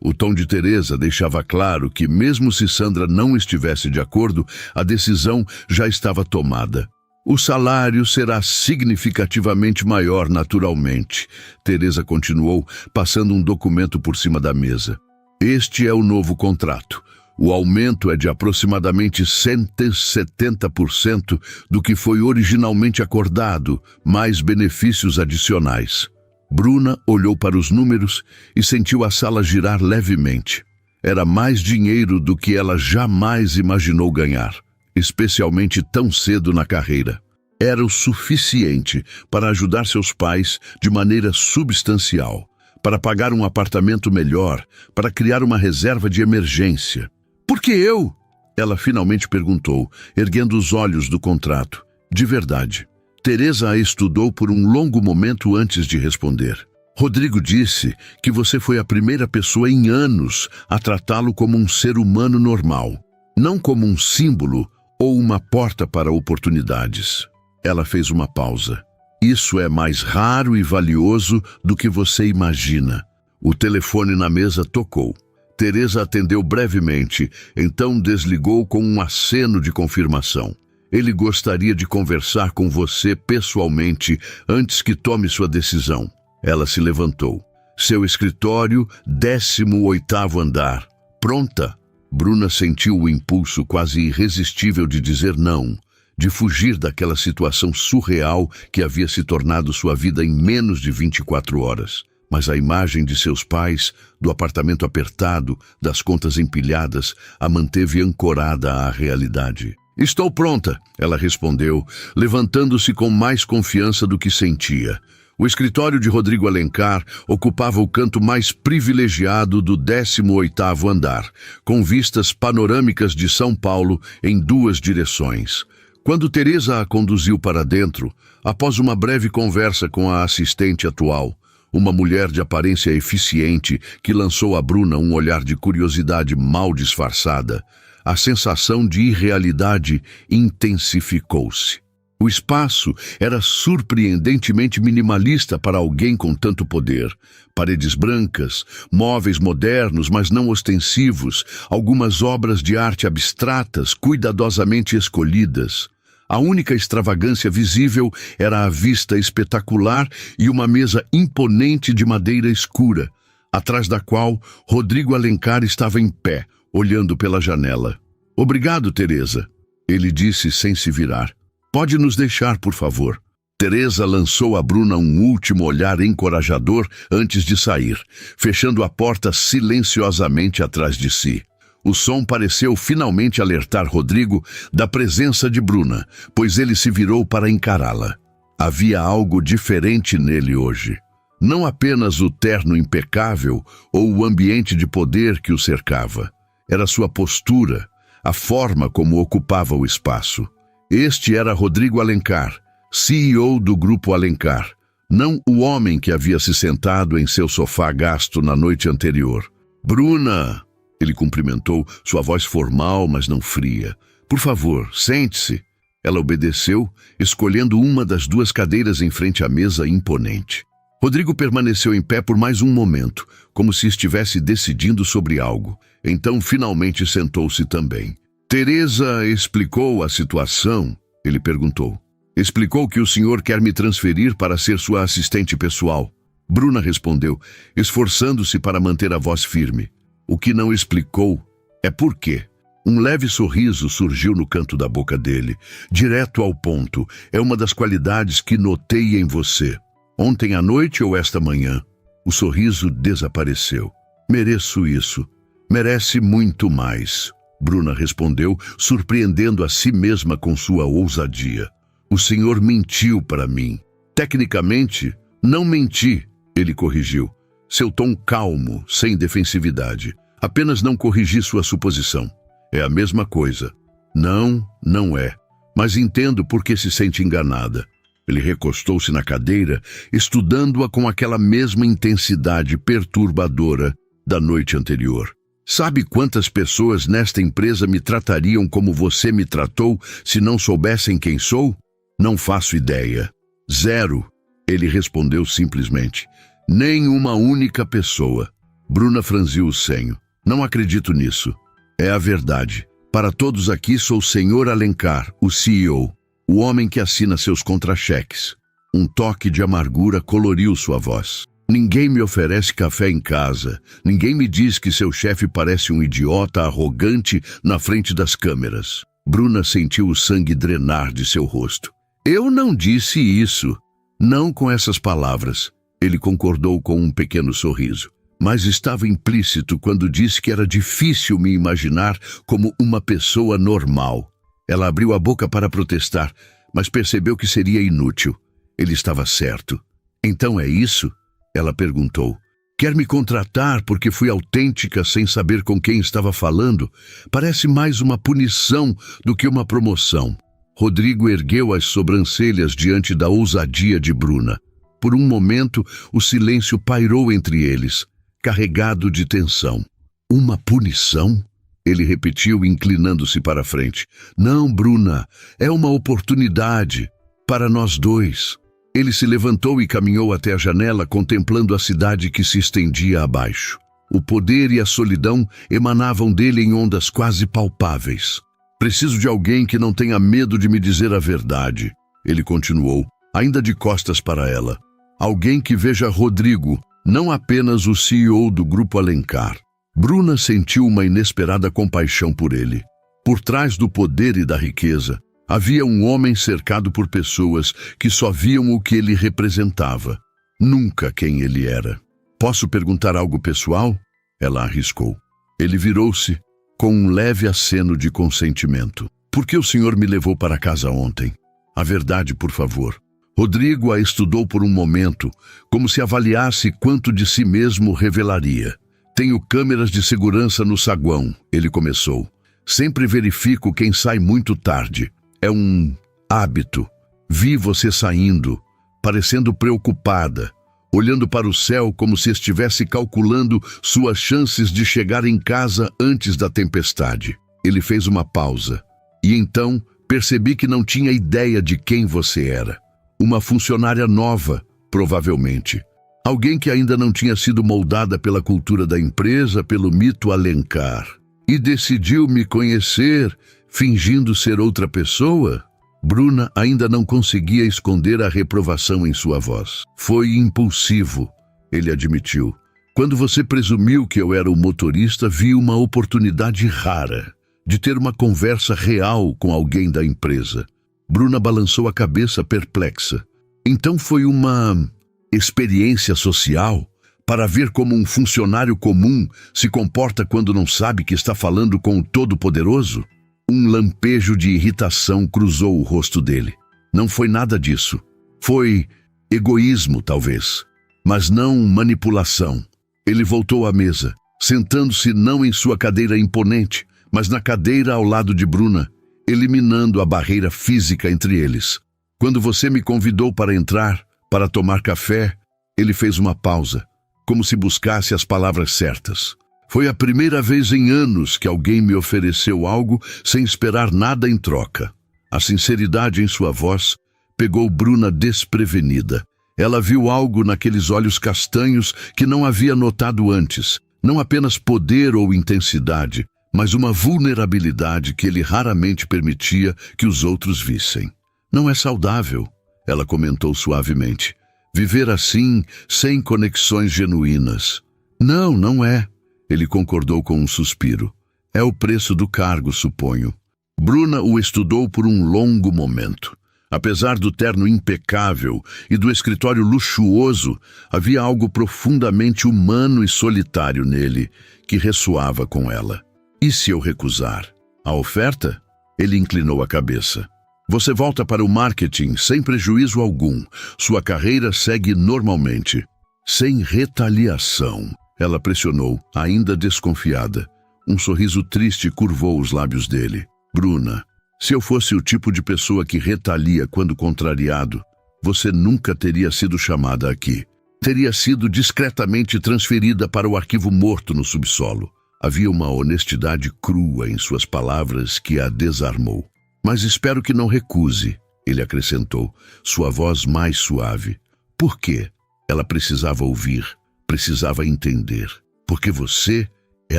O tom de Teresa deixava claro que, mesmo se Sandra não estivesse de acordo, a decisão já estava tomada. O salário será significativamente maior, naturalmente. Teresa continuou, passando um documento por cima da mesa. Este é o novo contrato. O aumento é de aproximadamente 170% do que foi originalmente acordado, mais benefícios adicionais. Bruna olhou para os números e sentiu a sala girar levemente. Era mais dinheiro do que ela jamais imaginou ganhar, especialmente tão cedo na carreira. Era o suficiente para ajudar seus pais de maneira substancial, para pagar um apartamento melhor, para criar uma reserva de emergência. Por que eu? Ela finalmente perguntou, erguendo os olhos do contrato. De verdade. Teresa a estudou por um longo momento antes de responder. Rodrigo disse que você foi a primeira pessoa em anos a tratá-lo como um ser humano normal, não como um símbolo ou uma porta para oportunidades. Ela fez uma pausa. Isso é mais raro e valioso do que você imagina. O telefone na mesa tocou. Teresa atendeu brevemente, então desligou com um aceno de confirmação. Ele gostaria de conversar com você pessoalmente antes que tome sua decisão. Ela se levantou. Seu escritório, 18º andar. Pronta? Bruna sentiu o impulso quase irresistível de dizer não, de fugir daquela situação surreal que havia se tornado sua vida em menos de 24 horas. Mas a imagem de seus pais, do apartamento apertado, das contas empilhadas, a manteve ancorada à realidade. Estou pronta, ela respondeu, levantando-se com mais confiança do que sentia. O escritório de Rodrigo Alencar ocupava o canto mais privilegiado do 18º andar, com vistas panorâmicas de São Paulo em 2 direções. Quando Teresa a conduziu para dentro, após uma breve conversa com a assistente atual, uma mulher de aparência eficiente que lançou a Bruna um olhar de curiosidade mal disfarçada, a sensação de irrealidade intensificou-se. O espaço era surpreendentemente minimalista para alguém com tanto poder. Paredes brancas, móveis modernos, mas não ostensivos, algumas obras de arte abstratas, cuidadosamente escolhidas. A única extravagância visível era a vista espetacular e uma mesa imponente de madeira escura, atrás da qual Rodrigo Alencar estava em pé, olhando pela janela. Obrigado, Teresa, ele disse sem se virar. Pode nos deixar, por favor. Teresa lançou a Bruna um último olhar encorajador antes de sair, fechando a porta silenciosamente atrás de si. O som pareceu finalmente alertar Rodrigo da presença de Bruna, pois ele se virou para encará-la. Havia algo diferente nele hoje. Não apenas o terno impecável ou o ambiente de poder que o cercava. Era sua postura, a forma como ocupava o espaço. Este era Rodrigo Alencar, CEO do Grupo Alencar, não o homem que havia se sentado em seu sofá gasto na noite anterior. Bruna, ele cumprimentou, sua voz formal, mas não fria. Por favor, sente-se. Ela obedeceu, escolhendo uma das 2 cadeiras em frente à mesa imponente. Rodrigo permaneceu em pé por mais um momento, como se estivesse decidindo sobre algo. Então, finalmente, sentou-se também. Teresa explicou a situação, ele perguntou. Explicou que o senhor quer me transferir para ser sua assistente pessoal. Bruna respondeu, esforçando-se para manter a voz firme. O que não explicou é por quê. Um leve sorriso surgiu no canto da boca dele, direto ao ponto. É uma das qualidades que notei em você. Ontem à noite ou esta manhã? O sorriso desapareceu. Mereço isso. Merece muito mais. Bruna respondeu, surpreendendo a si mesma com sua ousadia. O senhor mentiu para mim. Tecnicamente, não menti, ele corrigiu. Seu tom calmo, sem defensividade. Apenas não corrigi sua suposição. É a mesma coisa. Não, não é. Mas entendo por que se sente enganada. Ele recostou-se na cadeira, estudando-a com aquela mesma intensidade perturbadora da noite anterior. Sabe quantas pessoas nesta empresa me tratariam como você me tratou se não soubessem quem sou? Não faço ideia. 0, ele respondeu simplesmente. Nem uma única pessoa. Bruna franziu o senho. Não acredito nisso. É a verdade. Para todos aqui sou o Sr. Alencar, o CEO, o homem que assina seus contra-cheques. Um toque de amargura coloriu sua voz. Ninguém me oferece café em casa. Ninguém me diz que seu chefe parece um idiota arrogante na frente das câmeras. Bruna sentiu o sangue drenar de seu rosto. Eu não disse isso. Não com essas palavras. Ele concordou com um pequeno sorriso. Mas estava implícito quando disse que era difícil me imaginar como uma pessoa normal. Ela abriu a boca para protestar, mas percebeu que seria inútil. Ele estava certo. Então é isso? Ela perguntou. Quer me contratar porque fui autêntica sem saber com quem estava falando? Parece mais uma punição do que uma promoção. Rodrigo ergueu as sobrancelhas diante da ousadia de Bruna. Por um momento, o silêncio pairou entre eles, carregado de tensão. Uma punição? Ele repetiu, inclinando-se para a frente. Não, Bruna, é uma oportunidade para nós dois. Ele se levantou e caminhou até a janela, contemplando a cidade que se estendia abaixo. O poder e a solidão emanavam dele em ondas quase palpáveis. Preciso de alguém que não tenha medo de me dizer a verdade, ele continuou, ainda de costas para ela. Alguém que veja Rodrigo não apenas o CEO do Grupo Alencar. Bruna sentiu uma inesperada compaixão por ele. Por trás do poder e da riqueza, havia um homem cercado por pessoas que só viam o que ele representava, nunca quem ele era. Posso perguntar algo pessoal? Ela arriscou. Ele virou-se com um leve aceno de consentimento. Por que o senhor me levou para casa ontem? A verdade, por favor. Rodrigo a estudou por um momento, como se avaliasse quanto de si mesmo revelaria. Tenho câmeras de segurança no saguão, ele começou. Sempre verifico quem sai muito tarde. É um hábito. Vi você saindo, parecendo preocupada, olhando para o céu como se estivesse calculando suas chances de chegar em casa antes da tempestade. Ele fez uma pausa. E então percebi que não tinha ideia de quem você era. Uma funcionária nova, provavelmente. Alguém que ainda não tinha sido moldada pela cultura da empresa, pelo mito Alencar. E decidiu me conhecer, fingindo ser outra pessoa? Bruna ainda não conseguia esconder a reprovação em sua voz. Foi impulsivo, ele admitiu. Quando você presumiu que eu era o motorista, vi uma oportunidade rara de ter uma conversa real com alguém da empresa. Bruna balançou a cabeça perplexa. Então foi uma experiência social para ver como um funcionário comum se comporta quando não sabe que está falando com o Todo-Poderoso? Um lampejo de irritação cruzou o rosto dele. Não foi nada disso. Foi egoísmo, talvez, mas não manipulação. Ele voltou à mesa, sentando-se não em sua cadeira imponente, mas na cadeira ao lado de Bruna, eliminando a barreira física entre eles. Quando você me convidou para entrar, para tomar café, ele fez uma pausa, como se buscasse as palavras certas. Foi a primeira vez em anos que alguém me ofereceu algo sem esperar nada em troca. A sinceridade em sua voz pegou Bruna desprevenida. Ela viu algo naqueles olhos castanhos que não havia notado antes. Não apenas poder ou intensidade, mas uma vulnerabilidade que ele raramente permitia que os outros vissem. Não é saudável, ela comentou suavemente. Viver assim, sem conexões genuínas. Não, não é. Ele concordou com um suspiro. É o preço do cargo, suponho. Bruna o estudou por um longo momento. Apesar do terno impecável e do escritório luxuoso, havia algo profundamente humano e solitário nele que ressoava com ela. E se eu recusar a oferta? Ele inclinou a cabeça. Você volta para o marketing sem prejuízo algum. Sua carreira segue normalmente. Sem retaliação. Ela pressionou, ainda desconfiada. Um sorriso triste curvou os lábios dele. Bruna, se eu fosse o tipo de pessoa que retalia quando contrariado, você nunca teria sido chamada aqui. Teria sido discretamente transferida para o arquivo morto no subsolo. Havia uma honestidade crua em suas palavras que a desarmou. Mas espero que não recuse, ele acrescentou, sua voz mais suave. Por quê? Ela precisava ouvir, precisava entender. Porque você é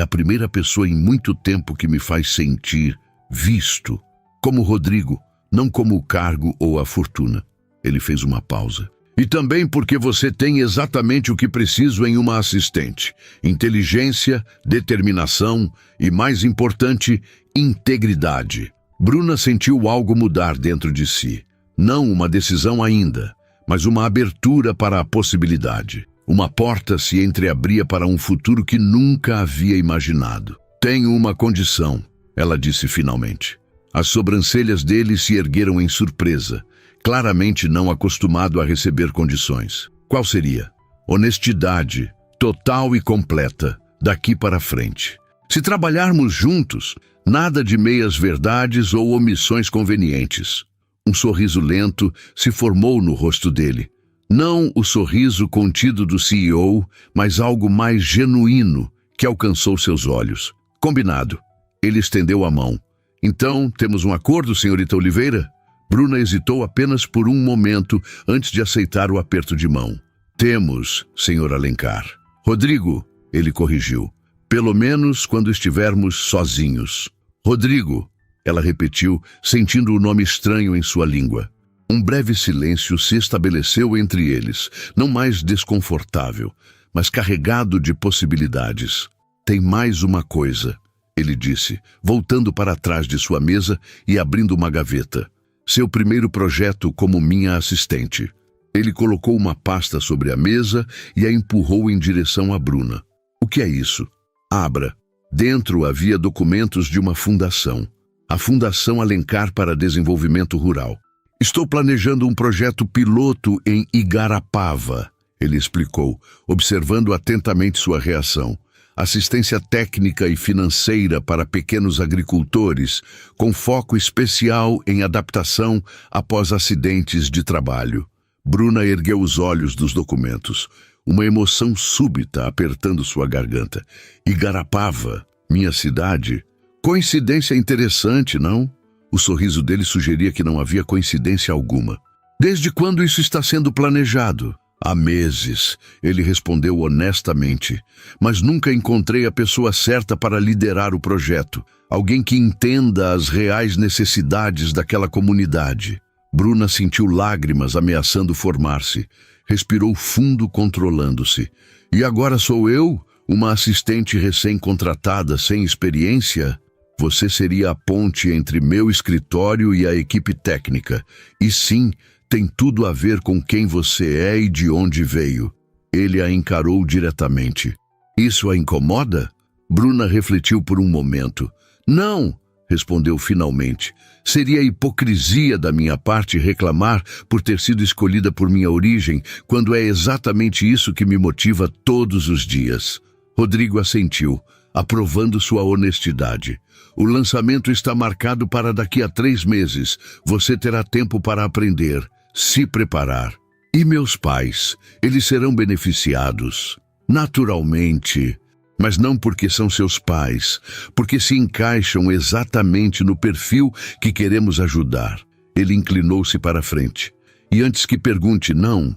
a primeira pessoa em muito tempo que me faz sentir visto. Como Rodrigo, não como o cargo ou a fortuna. Ele fez uma pausa. E também porque você tem exatamente o que preciso em uma assistente. Inteligência, determinação e, mais importante, integridade. Bruna sentiu algo mudar dentro de si. Não uma decisão ainda, mas uma abertura para a possibilidade. Uma porta se entreabria para um futuro que nunca havia imaginado. Tenho uma condição, ela disse finalmente. As sobrancelhas dele se ergueram em surpresa. Claramente não acostumado a receber condições. Qual seria? Honestidade, total e completa, daqui para frente. Se trabalharmos juntos, nada de meias-verdades ou omissões convenientes. Um sorriso lento se formou no rosto dele. Não o sorriso contido do CEO, mas algo mais genuíno que alcançou seus olhos. Combinado. Ele estendeu a mão. Então, temos um acordo, senhorita Oliveira? Bruna hesitou apenas por um momento antes de aceitar o aperto de mão. Temos, senhor Alencar. Rodrigo, ele corrigiu. Pelo menos quando estivermos sozinhos. Rodrigo, ela repetiu, sentindo o nome estranho em sua língua. Um breve silêncio se estabeleceu entre eles, não mais desconfortável, mas carregado de possibilidades. Tem mais uma coisa, ele disse, voltando para trás de sua mesa e abrindo uma gaveta. Seu primeiro projeto como minha assistente. Ele colocou uma pasta sobre a mesa e a empurrou em direção a Bruna. O que é isso? Abra. Dentro havia documentos de uma fundação. A Fundação Alencar para Desenvolvimento Rural. Estou planejando um projeto piloto em Igarapava, ele explicou, observando atentamente sua reação. Assistência técnica e financeira para pequenos agricultores, com foco especial em adaptação após acidentes de trabalho. Bruna ergueu os olhos dos documentos, uma emoção súbita apertando sua garganta. Igarapava, minha cidade? Coincidência interessante, não? O sorriso dele sugeria que não havia coincidência alguma. Desde quando isso está sendo planejado? Há meses, ele respondeu honestamente, mas nunca encontrei a pessoa certa para liderar o projeto, alguém que entenda as reais necessidades daquela comunidade. Bruna sentiu lágrimas ameaçando formar-se, respirou fundo controlando-se. E agora sou eu, uma assistente recém-contratada sem experiência? Você seria a ponte entre meu escritório e a equipe técnica. E sim, tem tudo a ver com quem você é e de onde veio. Ele a encarou diretamente. Isso a incomoda? Bruna refletiu por um momento. Não, respondeu finalmente. Seria hipocrisia da minha parte reclamar por ter sido escolhida por minha origem, quando é exatamente isso que me motiva todos os dias. Rodrigo assentiu, aprovando sua honestidade. O lançamento está marcado para daqui a 3 meses. Você terá tempo para aprender, se preparar. E meus pais, eles serão beneficiados? Naturalmente, mas não porque são seus pais, porque se encaixam exatamente no perfil que queremos ajudar. Ele inclinou-se para a frente. E antes que pergunte, não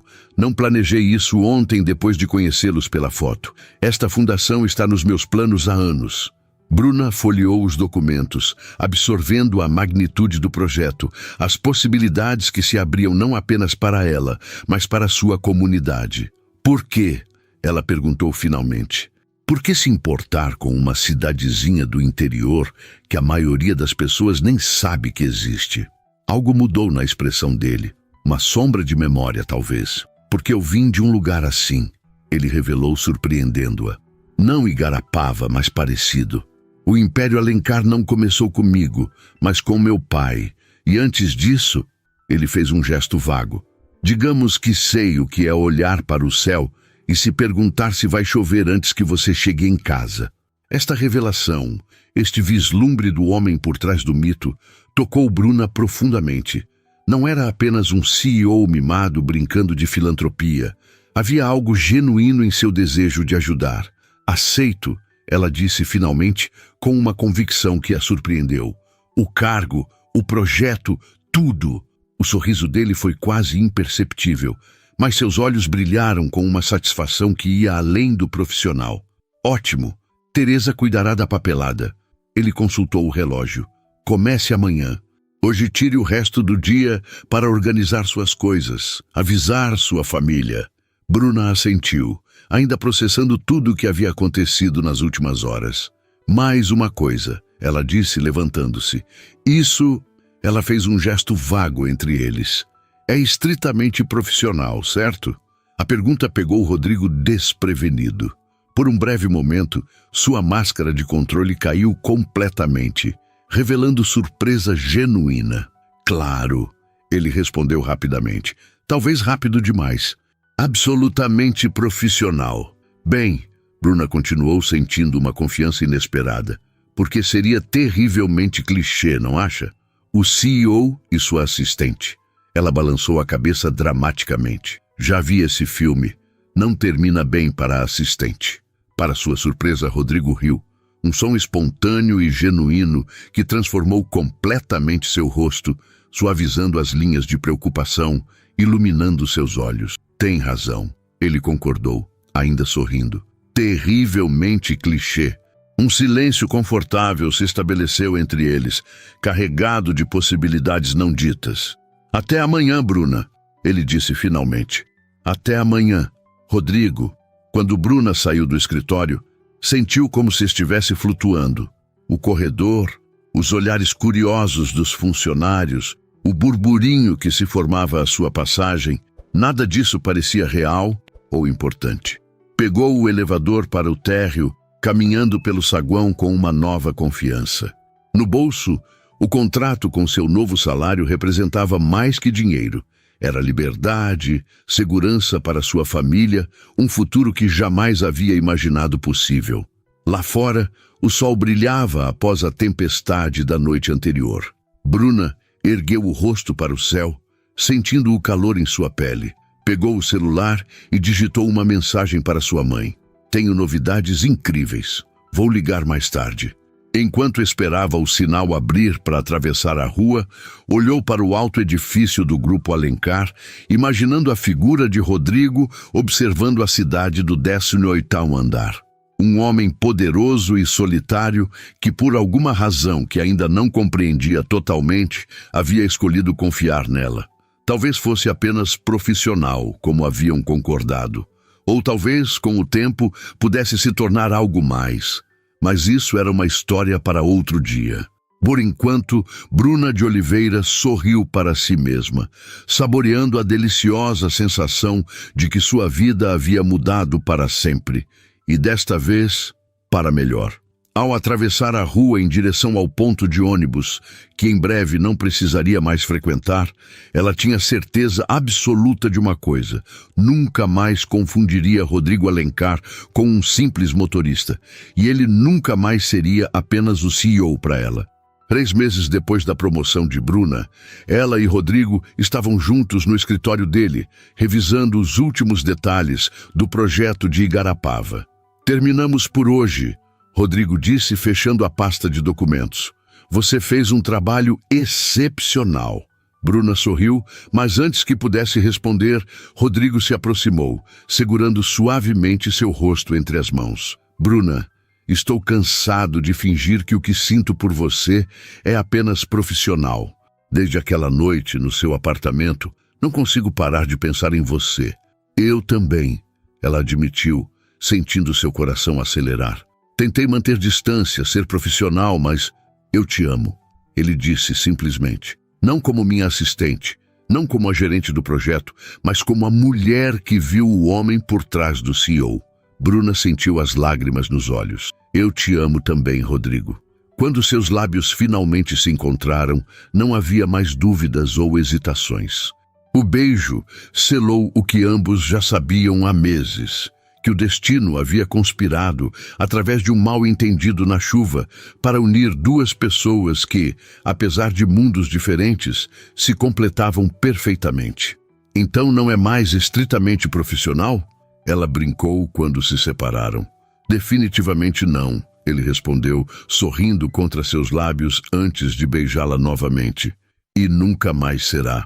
planejei isso ontem depois de conhecê-los pela foto. Esta fundação está nos meus planos há anos. Bruna folheou os documentos, absorvendo a magnitude do projeto, as possibilidades que se abriam não apenas para ela, mas para sua comunidade. Por quê? Ela perguntou finalmente. Por que se importar com uma cidadezinha do interior que a maioria das pessoas nem sabe que existe? Algo mudou na expressão dele. Uma sombra de memória, talvez. Porque eu vim de um lugar assim, ele revelou surpreendendo-a. Não Igarapava, mas parecido. O Império Alencar não começou comigo, mas com meu pai. E antes disso, ele fez um gesto vago. Digamos que sei o que é olhar para o céu e se perguntar se vai chover antes que você chegue em casa. Esta revelação, este vislumbre do homem por trás do mito, tocou Bruna profundamente. Não era apenas um CEO mimado brincando de filantropia. Havia algo genuíno em seu desejo de ajudar. Aceito, ela disse finalmente, com uma convicção que a surpreendeu. O cargo, o projeto, tudo. O sorriso dele foi quase imperceptível, mas seus olhos brilharam com uma satisfação que ia além do profissional. Ótimo. Teresa cuidará da papelada. Ele consultou o relógio. Comece amanhã. Hoje tire o resto do dia para organizar suas coisas, avisar sua família. Bruna assentiu, ainda processando tudo o que havia acontecido nas últimas horas. Mais uma coisa, ela disse levantando-se. Isso, ela fez um gesto vago entre eles. É estritamente profissional, certo? A pergunta pegou Rodrigo desprevenido. Por um breve momento, sua máscara de controle caiu completamente, revelando surpresa genuína. Claro, ele respondeu rapidamente. Talvez rápido demais. Absolutamente profissional. Bem, Bruna continuou sentindo uma confiança inesperada, porque seria terrivelmente clichê, não acha? O CEO e sua assistente. Ela balançou a cabeça dramaticamente. Já vi esse filme. Não termina bem para a assistente. Para sua surpresa, Rodrigo riu. Um som espontâneo e genuíno que transformou completamente seu rosto, suavizando as linhas de preocupação, iluminando seus olhos. Tem razão, ele concordou, ainda sorrindo. Terrivelmente clichê. Um silêncio confortável se estabeleceu entre eles, carregado de possibilidades não ditas. Até amanhã, Bruna, ele disse finalmente. Até amanhã, Rodrigo. Quando Bruna saiu do escritório, sentiu como se estivesse flutuando. O corredor, os olhares curiosos dos funcionários, o burburinho que se formava à sua passagem, nada disso parecia real ou importante. Pegou o elevador para o térreo, caminhando pelo saguão com uma nova confiança. No bolso, o contrato com seu novo salário representava mais que dinheiro. Era liberdade, segurança para sua família, um futuro que jamais havia imaginado possível. Lá fora, o sol brilhava após a tempestade da noite anterior. Bruna ergueu o rosto para o céu, sentindo o calor em sua pele. Pegou o celular e digitou uma mensagem para sua mãe. Tenho novidades incríveis. Vou ligar mais tarde. Enquanto esperava o sinal abrir para atravessar a rua, olhou para o alto edifício do Grupo Alencar, imaginando a figura de Rodrigo observando a cidade do 18º andar. Um homem poderoso e solitário que, por alguma razão que ainda não compreendia totalmente, havia escolhido confiar nela. Talvez fosse apenas profissional, como haviam concordado. Ou talvez, com o tempo, pudesse se tornar algo mais. Mas isso era uma história para outro dia. Por enquanto, Bruna de Oliveira sorriu para si mesma, saboreando a deliciosa sensação de que sua vida havia mudado para sempre, e desta vez, para melhor. Ao atravessar a rua em direção ao ponto de ônibus, que em breve não precisaria mais frequentar, ela tinha certeza absoluta de uma coisa: nunca mais confundiria Rodrigo Alencar com um simples motorista, e ele nunca mais seria apenas o CEO para ela. 3 meses depois da promoção de Bruna, ela e Rodrigo estavam juntos no escritório dele, revisando os últimos detalhes do projeto de Igarapava. Terminamos por hoje, Rodrigo disse, fechando a pasta de documentos. Você fez um trabalho excepcional. Bruna sorriu, mas antes que pudesse responder, Rodrigo se aproximou, segurando suavemente seu rosto entre as mãos. Bruna, estou cansado de fingir que o que sinto por você é apenas profissional. Desde aquela noite no seu apartamento, não consigo parar de pensar em você. Eu também, ela admitiu, sentindo seu coração acelerar. Tentei manter distância, ser profissional, mas eu te amo, ele disse simplesmente. Não como minha assistente, não como a gerente do projeto, mas como a mulher que viu o homem por trás do CEO. Bruna sentiu as lágrimas nos olhos. Eu te amo também, Rodrigo. Quando seus lábios finalmente se encontraram, não havia mais dúvidas ou hesitações. O beijo selou o que ambos já sabiam há meses. Que o destino havia conspirado, através de um mal-entendido na chuva, para unir duas pessoas que, apesar de mundos diferentes, se completavam perfeitamente. Então não é mais estritamente profissional? Ela brincou quando se separaram. Definitivamente não, ele respondeu, sorrindo contra seus lábios antes de beijá-la novamente. E nunca mais será.